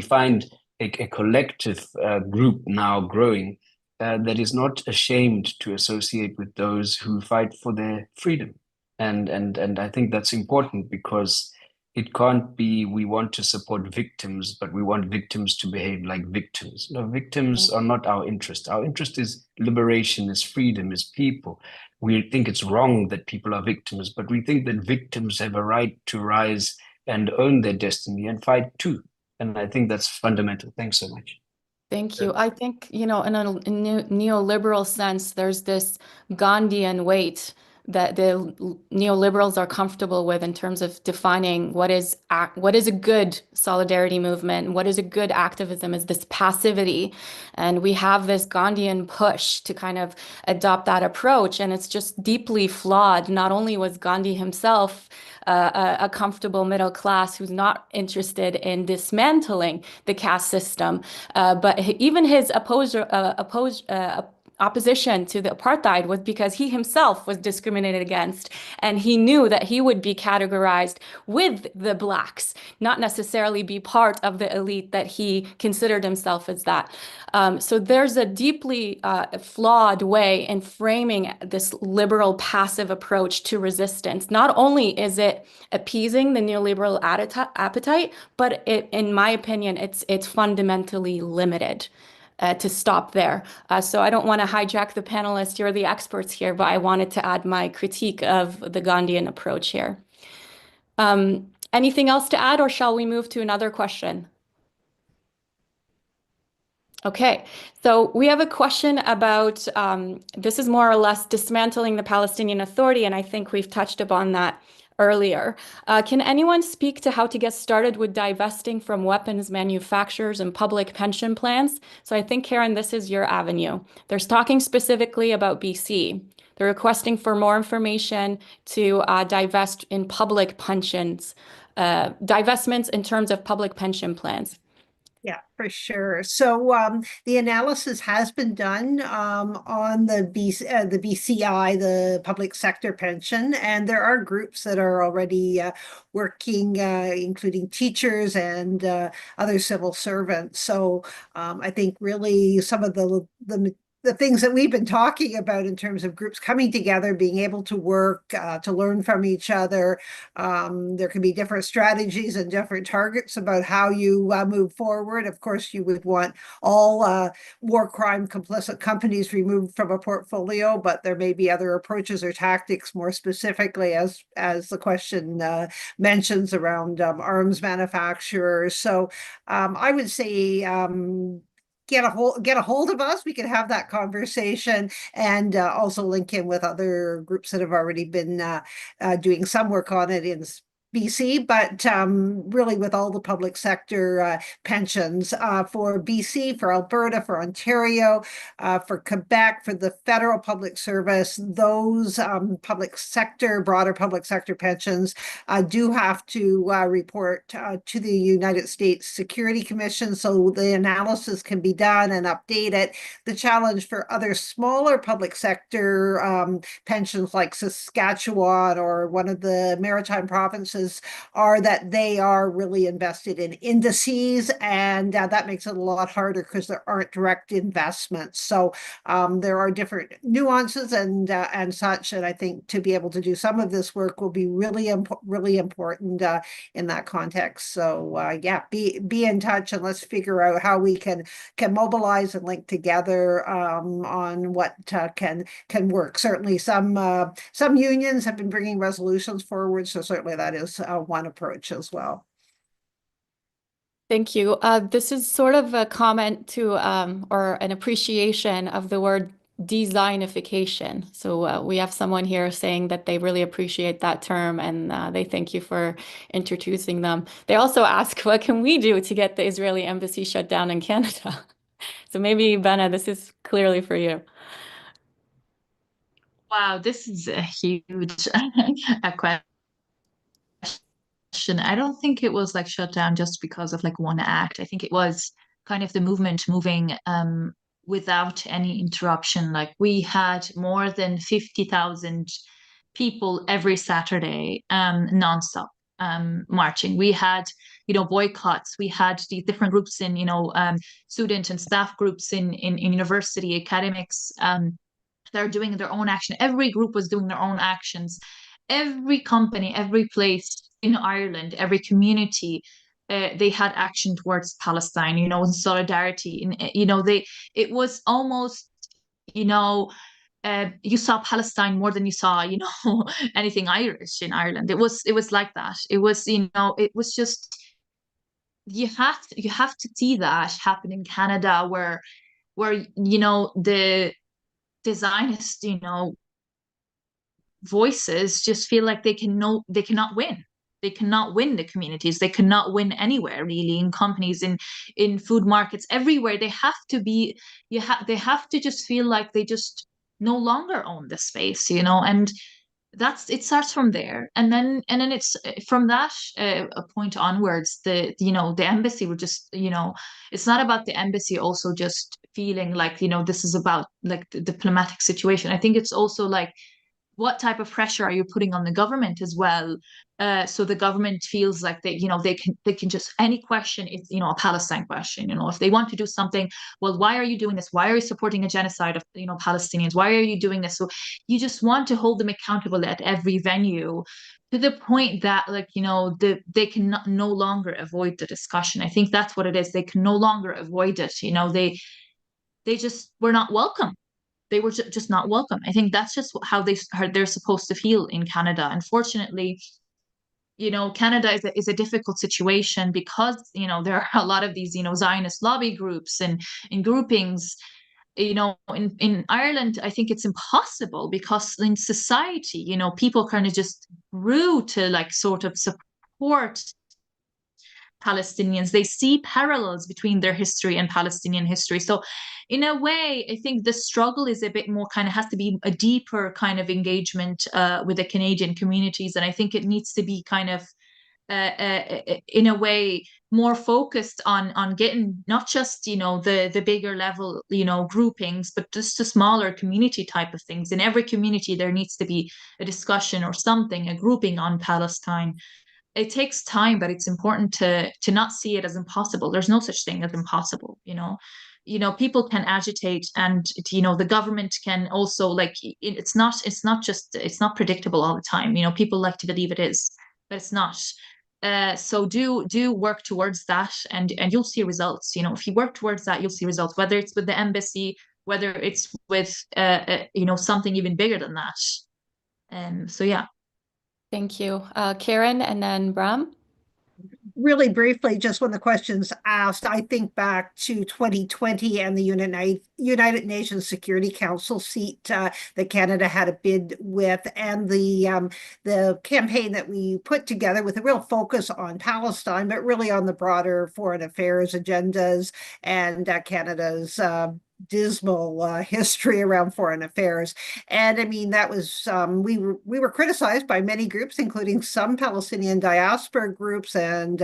Speaker 6: find a collective group now growing that is not ashamed to associate with those who fight for their freedom. And I think that's important, because it can't be we want to support victims, but we want victims to behave like victims. No, victims are not our interest. Our interest is liberation, is freedom, is people. We think it's wrong that people are victims, but we think that victims have a right to rise and own their destiny and fight too. And I think that's fundamental. Thanks so much.
Speaker 2: Thank you. I think, in a neoliberal sense, there's this Gandhian weight that the neoliberals are comfortable with in terms of defining what is a good solidarity movement, what is a good activism, is this passivity. And we have this Gandhian push to kind of adopt that approach. And it's just deeply flawed. Not only was Gandhi himself a comfortable middle class who's not interested in dismantling the caste system, but even his opposition to the apartheid was because he himself was discriminated against, and he knew that he would be categorized with the blacks, not necessarily be part of the elite that he considered himself as that. So there's a deeply flawed way in framing this liberal passive approach to resistance. Not only is it appeasing the neoliberal appetite, but in my opinion, it's fundamentally limited. To stop there. So I don't want to hijack the panelists. You're the experts here, but I wanted to add my critique of the Gandhian approach here. Anything else to add, or shall we move to another question? Okay, so we have a question about, this is more or less dismantling the Palestinian Authority, and I think we've touched upon that earlier. Can anyone speak to how to get started with divesting from weapons manufacturers and public pension plans? So I think, Karen, this is your avenue. They're talking specifically about BC. They're requesting for more information to divest in public pensions, divestments in terms of public pension plans.
Speaker 1: Yeah, for sure. So the analysis has been done on the BCI, the public sector pension, and there are groups that are already working, including teachers and other civil servants. So I think really some of the the things that we've been talking about in terms of groups coming together, being able to work, to learn from each other. There can be different strategies and different targets about how you move forward. Of course, you would want all war crime complicit companies removed from a portfolio, but there may be other approaches or tactics more specifically, as the question mentions, around arms manufacturers. So I would say get a hold of us. We can have that conversation, and also link in with other groups that have already been doing some work on it in BC, but really with all the public sector pensions for BC, for Alberta, for Ontario, for Quebec, for the federal public service. Those broader public sector pensions do have to report to the United States Security Commission, so the analysis can be done and updated. The challenge for other smaller public sector pensions like Saskatchewan or one of the maritime provinces are that they are really invested in indices, and that makes it a lot harder because there aren't direct investments. So there are different nuances and such, and I think to be able to do some of this work will be really important in that context. So yeah, be in touch, and let's figure out how we can mobilize and link together on what can work. Certainly some unions have been bringing resolutions forward, so certainly that is one approach as well.
Speaker 2: Thank you. This is sort of a comment to or an appreciation of the word designification. So we have someone here saying that they really appreciate that term, and they thank you for introducing them. They also ask, what can we do to get the Israeli embassy shut down in Canada? So maybe, Bana, this is clearly for you.
Speaker 5: Wow, this is a huge question. I don't think it was like shut down just because of like one act. I think it was kind of the movement moving without any interruption. Like we had more than 50,000 people every Saturday nonstop marching. We had, boycotts. We had these different groups in, student and staff groups in university academics. They're doing their own action. Every group was doing their own actions. Every company, every place in Ireland, every community, they had action towards Palestine, in solidarity. It was almost, you saw Palestine more than you saw, anything Irish in Ireland. It was like that. It was, it was just, you have to see that happen in Canada where the Zionist, voices just feel like they cannot win. They cannot win the communities. They cannot win anywhere really, in companies, in food markets, everywhere. They have to be. They have to just feel like they just no longer own the space, and it starts from there, and then it's from that point onwards. The embassy would just it's not about the embassy also just feeling like this is about like the diplomatic situation. I think it's also like, what type of pressure are you putting on the government as well? So the government feels like they can just, any question is a Palestine question. If they want to do something, well, why are you doing this? Why are you supporting a genocide of Palestinians? Why are you doing this? So you just want to hold them accountable at every venue, to the point that they can no longer avoid the discussion. I think that's what it is. They can no longer avoid it. They just were not welcome. They were just not welcome. I think that's just how they're supposed to feel in Canada. Unfortunately, Canada is a difficult situation because there are a lot of these Zionist lobby groups and groupings. In Ireland, I think it's impossible because in society, people kind of just grew to like sort of support Palestinians. They see parallels between their history and Palestinian history. So in a way, I think the struggle is a bit more kind of has to be a deeper kind of engagement with the Canadian communities. And I think it needs to be kind of in a way more focused on getting not just the bigger level groupings, but just the smaller community type of things. In every community there needs to be a discussion or something, a grouping on Palestine. It takes time, but it's important to not see it as impossible. There's no such thing as impossible, people can agitate, and the government can also, like, it's not predictable all the time. People like to believe it is, but it's not. So do work towards that, and you'll see results. If you work towards that, you'll see results, whether it's with the embassy, whether it's with something even bigger than that. So yeah.
Speaker 2: Thank you. Karen, and then Bram.
Speaker 1: Really briefly, just when the question's asked, I think back to 2020 and the United Nations Security Council seat that Canada had a bid with, and the campaign that we put together with a real focus on Palestine, but really on the broader foreign affairs agendas and Canada's dismal history around foreign affairs. And I mean, that was we were criticized by many groups, including some Palestinian diaspora groups and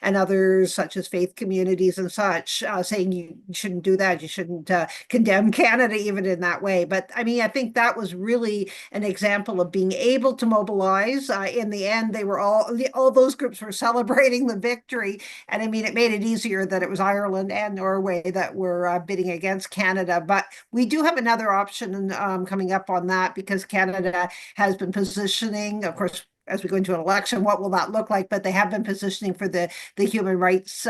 Speaker 1: others such as faith communities and such, saying you shouldn't do that, you shouldn't condemn Canada even in that way. But I mean, I think that was really an example of being able to mobilize. In the end, they were all those groups were celebrating the victory, and I mean, it made it easier that it was Ireland and Norway that were bidding against Canada. But we do have another option coming up on that, because Canada has been positioning, of course, as we go into an election, what will that look like? But they have been positioning for the Human Rights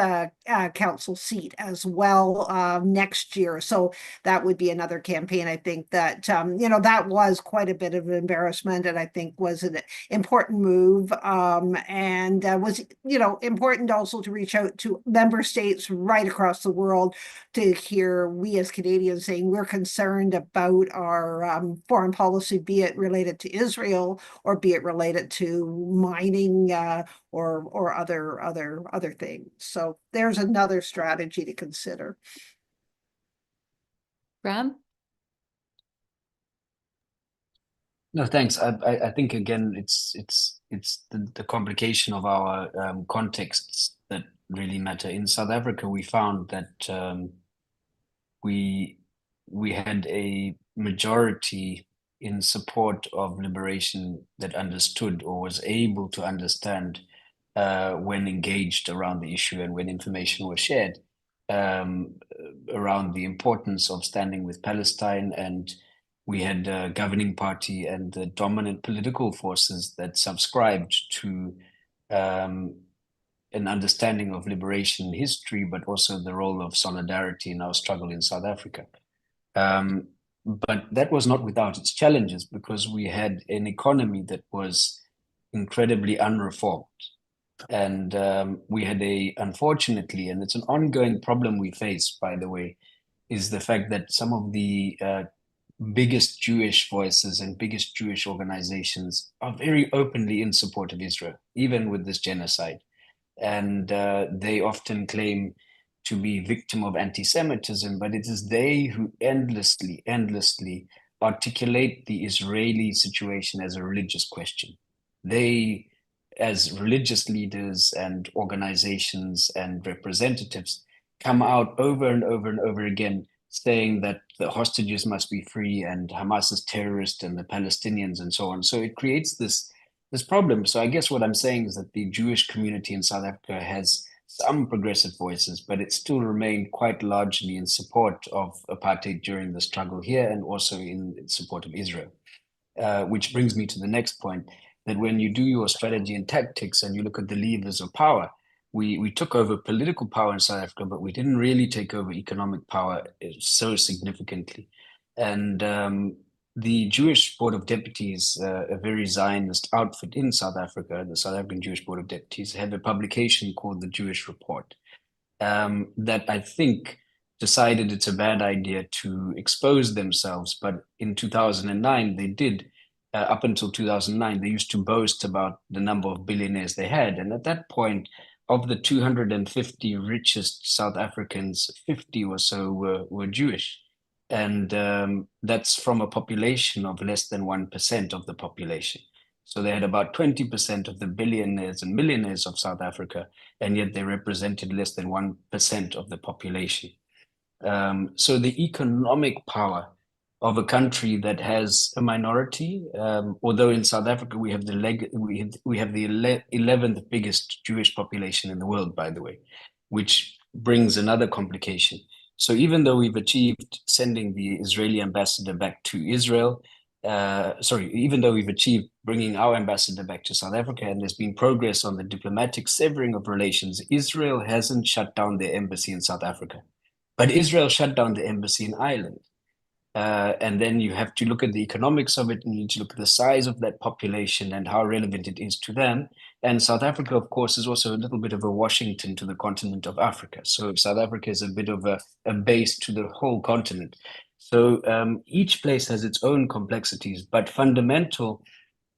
Speaker 1: Council seat as well next year. So that would be another campaign. I think that, that was quite a bit of an embarrassment, and I think was an important move, and was, important also to reach out to member states right across the world to hear we as Canadians saying we're concerned about our foreign policy, be it related to Israel or be it related to mining or other things. So there's another strategy to consider.
Speaker 2: Bram?
Speaker 6: No, thanks. I think again it's the complication of our contexts that really matter. In South Africa, we found that we had a majority in support of liberation that understood or was able to understand when engaged around the issue and when information was shared around the importance of standing with Palestine. And we had a governing party and the dominant political forces that subscribed to an understanding of liberation history, but also the role of solidarity in our struggle in South Africa. But that was not without its challenges, because we had an economy that was incredibly unreformed. And we had unfortunately, and it's an ongoing problem we face, by the way, is the fact that some of the biggest Jewish voices and biggest Jewish organizations are very openly in support of Israel, even with this genocide. And they often claim to be victim of anti-Semitism, but it is they who endlessly articulate the Israeli situation as a religious question. They, as religious leaders and organizations and representatives, come out over and over and over again saying that the hostages must be free and Hamas is terrorist and the Palestinians and so on. So it creates this problem. So I guess what I'm saying is that the Jewish community in South Africa has some progressive voices, but it still remained quite largely in support of apartheid during the struggle here, and also in support of Israel. Which brings me to the next point, that when you do your strategy and tactics and you look at the levers of power, we took over political power in South Africa, but we didn't really take over economic power so significantly. And the Jewish Board of Deputies, a very Zionist outfit in South Africa, the South African Jewish Board of Deputies, have a publication called the Jewish Report that I think decided it's a bad idea to expose themselves. But in 2009, they did. Up until 2009, they used to boast about the number of billionaires they had. And at that point, of the 250 richest South Africans, 50 or so were Jewish. And that's from a population of less than 1% of the population. So they had about 20% of the billionaires and millionaires of South Africa, and yet they represented less than 1% of the population. So the economic power of a country that has a minority, although in South Africa we have the 11th biggest Jewish population in the world, by the way, which brings another complication. So even though we've achieved sending the Israeli ambassador back to Israel, even though we've achieved bringing our ambassador back to South Africa and there's been progress on the diplomatic severing of relations, Israel hasn't shut down their embassy in South Africa. But Israel shut down the embassy in Ireland. And then you have to look at the economics of it, and you need to look at the size of that population and how relevant it is to them. And South Africa, of course, is also a little bit of a Washington to the continent of Africa. So South Africa is a bit of a base to the whole continent. So each place has its own complexities, but fundamental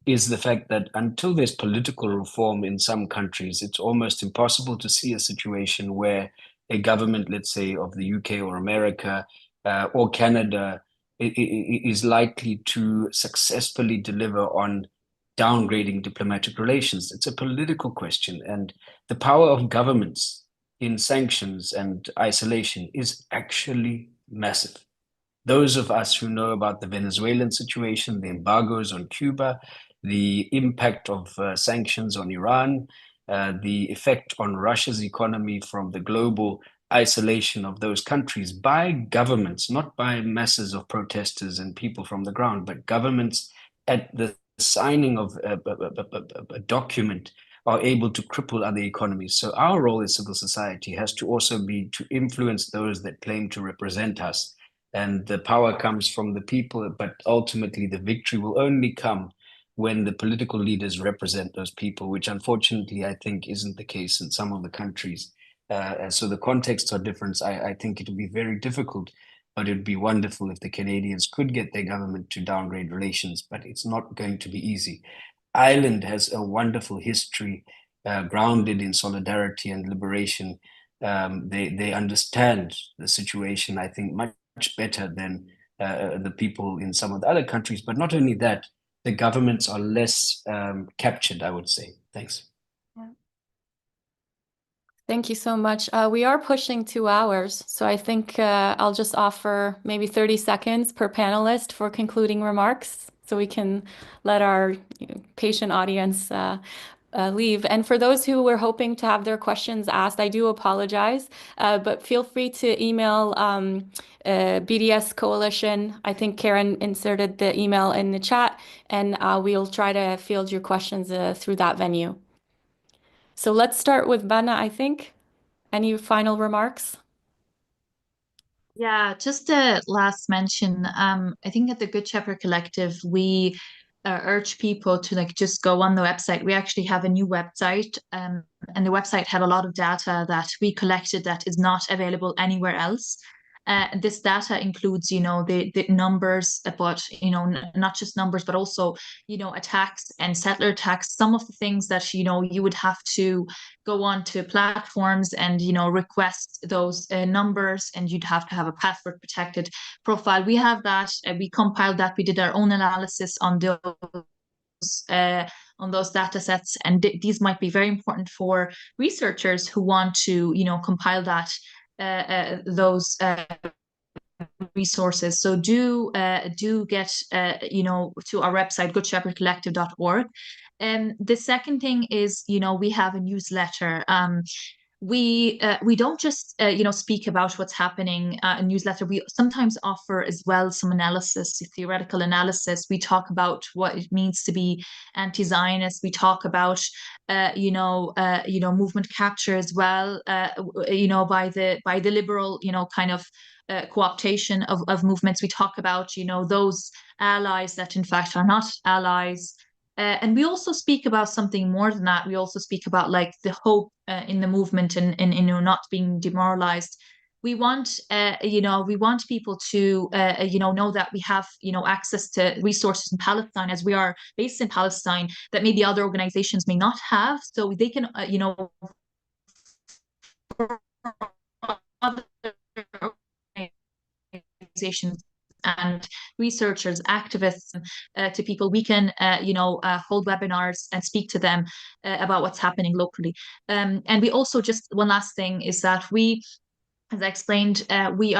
Speaker 6: is the fact that until there's political reform in some countries, it's almost impossible to see a situation where a government, let's say, of the UK or America or Canada is likely to successfully deliver on downgrading diplomatic relations. It's a political question, and the power of governments in sanctions and isolation is actually massive. Those of us who know about the Venezuelan situation, the embargoes on Cuba, the impact of sanctions on Iran, the effect on Russia's economy from the global isolation of those countries by governments, not by masses of protesters and people from the ground, but governments at the signing of a document are able to cripple other economies. So our role as civil society has to also be to influence those that claim to represent us. And the power comes from the people, but ultimately the victory will only come when the political leaders represent those people, which unfortunately I think isn't the case in some of the countries. So the contexts are different. I think it would be very difficult, but it would be wonderful if the Canadians could get their government to downgrade relations, but it's not going to be easy. Ireland has a wonderful history grounded in solidarity and liberation. They understand the situation, I think, much better than the people in some of the other countries. But not only that, the governments are less captured, I would say. Thanks.
Speaker 2: Thank you so much. We are pushing 2 hours, so I think I'll just offer maybe 30 seconds per panelist for concluding remarks so we can let our patient audience leave. And for those who were hoping to have their questions asked, I do apologize, but feel free to email BDS Coalition. I think Karen inserted the email in the chat, and we'll try to field your questions through that venue. So let's start with Bana, I think. Any final remarks?
Speaker 5: Yeah, just a last mention. I think at the Good Shepherd Collective, we urge people to just go on the website. We actually have a new website, and the website had a lot of data that we collected that is not available anywhere else. This data includes, the numbers, but, not just numbers, but also, attacks and settler attacks, some of the things that, you would have to go on to platforms and, request those numbers, and you'd have to have a password protected profile. We have that, we compiled that, we did our own analysis on those data sets, and these might be very important for researchers who want to, compile that those resources. So do get to our website, goodshepherdcollective.org. And the second thing is, we have a newsletter. We don't just speak about what's happening in newsletter. We sometimes offer as well some analysis, theoretical analysis. We talk about what it means to be anti-Zionist. We talk about movement capture as well. By the liberal kind of co-optation of movements. We talk about those allies that in fact are not allies. And we also speak about something more than that. We also speak about the hope in the movement and not being demoralized. We want people to know that we have access to resources in Palestine, as we are based in Palestine, that maybe other organizations may not have. So they can other organizations and researchers, activists, to people, we can hold webinars and speak to them about what's happening locally. And we also, just one last thing is that we, as I explained, we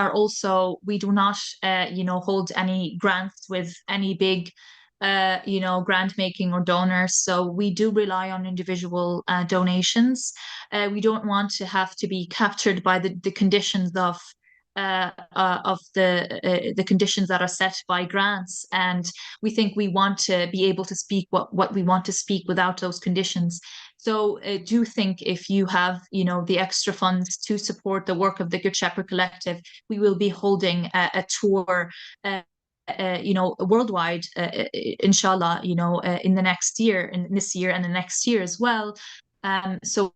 Speaker 5: do not hold any grants with any big grant making or donors. So we do rely on individual donations. We don't want to have to be captured by the conditions of of the conditions that are set by grants, and we think we want to be able to speak what we want to speak without those conditions. So do think if you have, the extra funds to support the work of the Good Shepherd Collective, we will be holding a tour, worldwide, inshallah, in the next year, in this year and the next year as well. So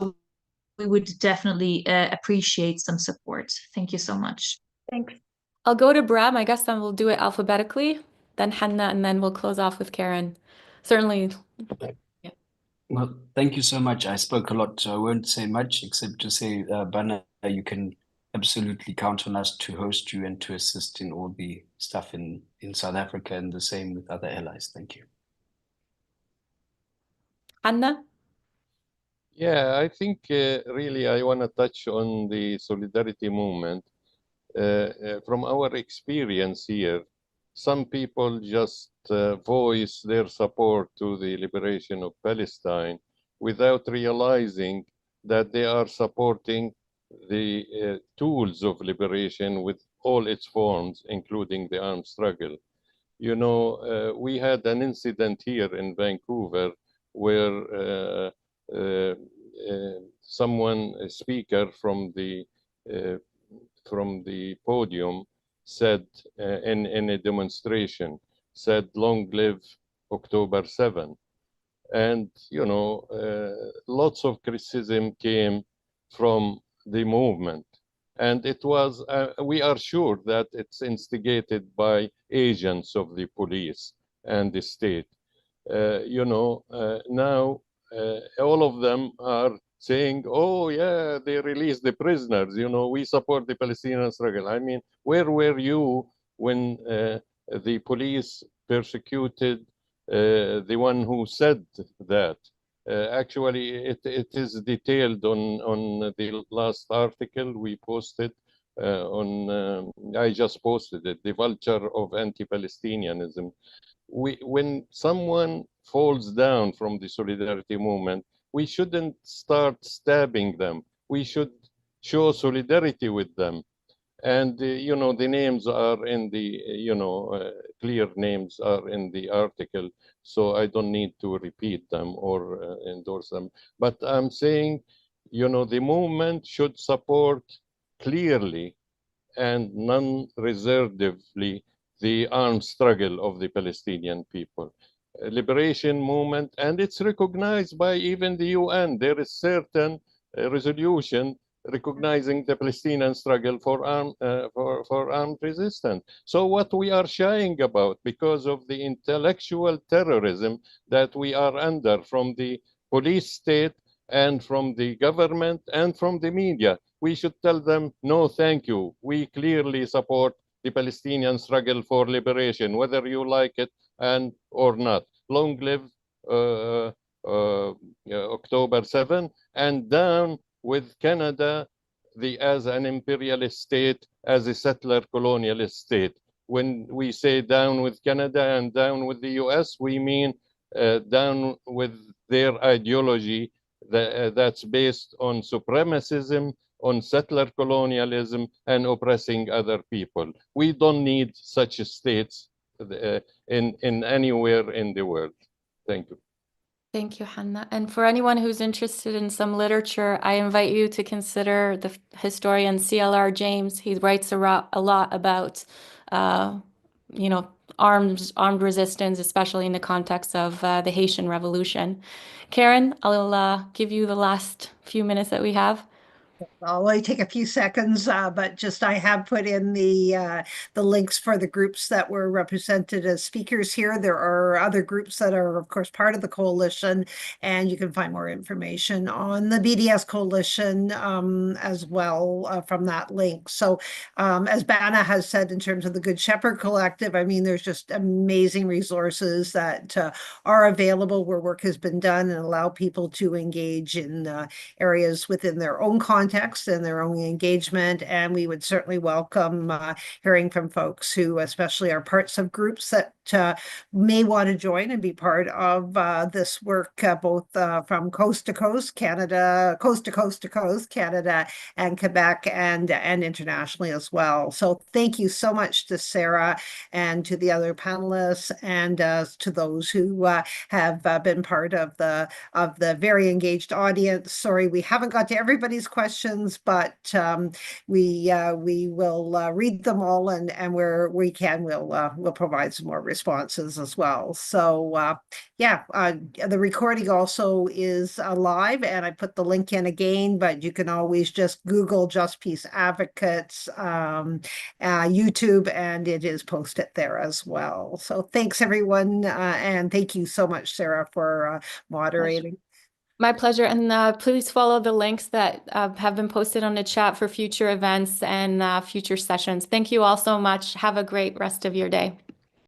Speaker 5: we would definitely appreciate some support. Thank you so much.
Speaker 2: Thanks. I'll go to Bram. I guess then we'll do it alphabetically, then Hanna, and then we'll close off with Karen. Certainly. Yeah.
Speaker 6: Well, thank you so much. I spoke a lot, so I won't say much except to say, Bana, you can absolutely count on us to host you and to assist in all the stuff in South Africa, and the same with other allies. Thank you.
Speaker 2: Hanna?
Speaker 4: Yeah, I think really I want to touch on the solidarity movement. From our experience here, some people just voice their support to the liberation of Palestine without realizing that they are supporting the tools of liberation with all its forms, including the armed struggle. We had an incident here in Vancouver where a speaker from the podium said in a demonstration, said, "Long live October 7." And, lots of criticism came from the movement. And it was, we are sure that it's instigated by agents of the police and the state. Now all of them are saying, oh yeah, they released the prisoners, we support the Palestinian struggle. I mean, where were you when the police persecuted the one who said that? Actually, it is detailed on the last article we posted I just posted it, The Vulture of Anti-Palestinianism. When someone falls down from the solidarity movement, we shouldn't start stabbing them. We should show solidarity with them. And, the names are in the, clear names are in the article, so I don't need to repeat them or endorse them. But I'm saying, the movement should support clearly and non-reservedly the armed struggle of the Palestinian people. Liberation movement, and it's recognized by even the UN. There is certain resolution recognizing the Palestinian struggle for armed resistance. So what we are shying about, because of the intellectual terrorism that we are under from the police state and from the government and from the media, we should tell them, no, thank you. We clearly support the Palestinian struggle for liberation, whether you like it or not. Long live October 7, and down with Canada as an imperialist state, as a settler colonialist state. When we say down with Canada and down with the US, we mean down with their ideology that's based on supremacism, on settler colonialism, and oppressing other people. We don't need such states in anywhere in the world. Thank you.
Speaker 2: Thank you, Hanna. And for anyone who's interested in some literature, I invite you to consider the historian C.L.R. James. He writes a lot about, armed resistance, especially in the context of the Haitian Revolution. Karen, I'll give you the last few minutes that we have.
Speaker 1: I'll only take a few seconds, but just I have put in the links for the groups that were represented as speakers here. There are other groups that are, of course, part of the coalition, and you can find more information on the BDS coalition as well from that link. So as Bana has said, in terms of the Good Shepherd Collective, I mean, there's just amazing resources that are available where work has been done and allow people to engage in areas within their own context and their own engagement. And we would certainly welcome hearing from folks who especially are parts of groups that may want to join and be part of this work, both from coast to coast, Canada, coast to coast to coast, Canada and Quebec, and internationally as well. So thank you so much to Sara and to the other panelists, and to those who have been part of the very engaged audience. Sorry, we haven't got to everybody's questions, but we will read them all, and where we can, we'll provide some more responses as well. So yeah, the recording also is live, and I put the link in again, but you can always just Google Just Peace Advocates YouTube, and it is posted there as well. So thanks everyone, and thank you so much, Sara, for moderating.
Speaker 2: My pleasure. And please follow the links that have been posted on the chat for future events and future sessions. Thank you all so much. Have a great rest of your day.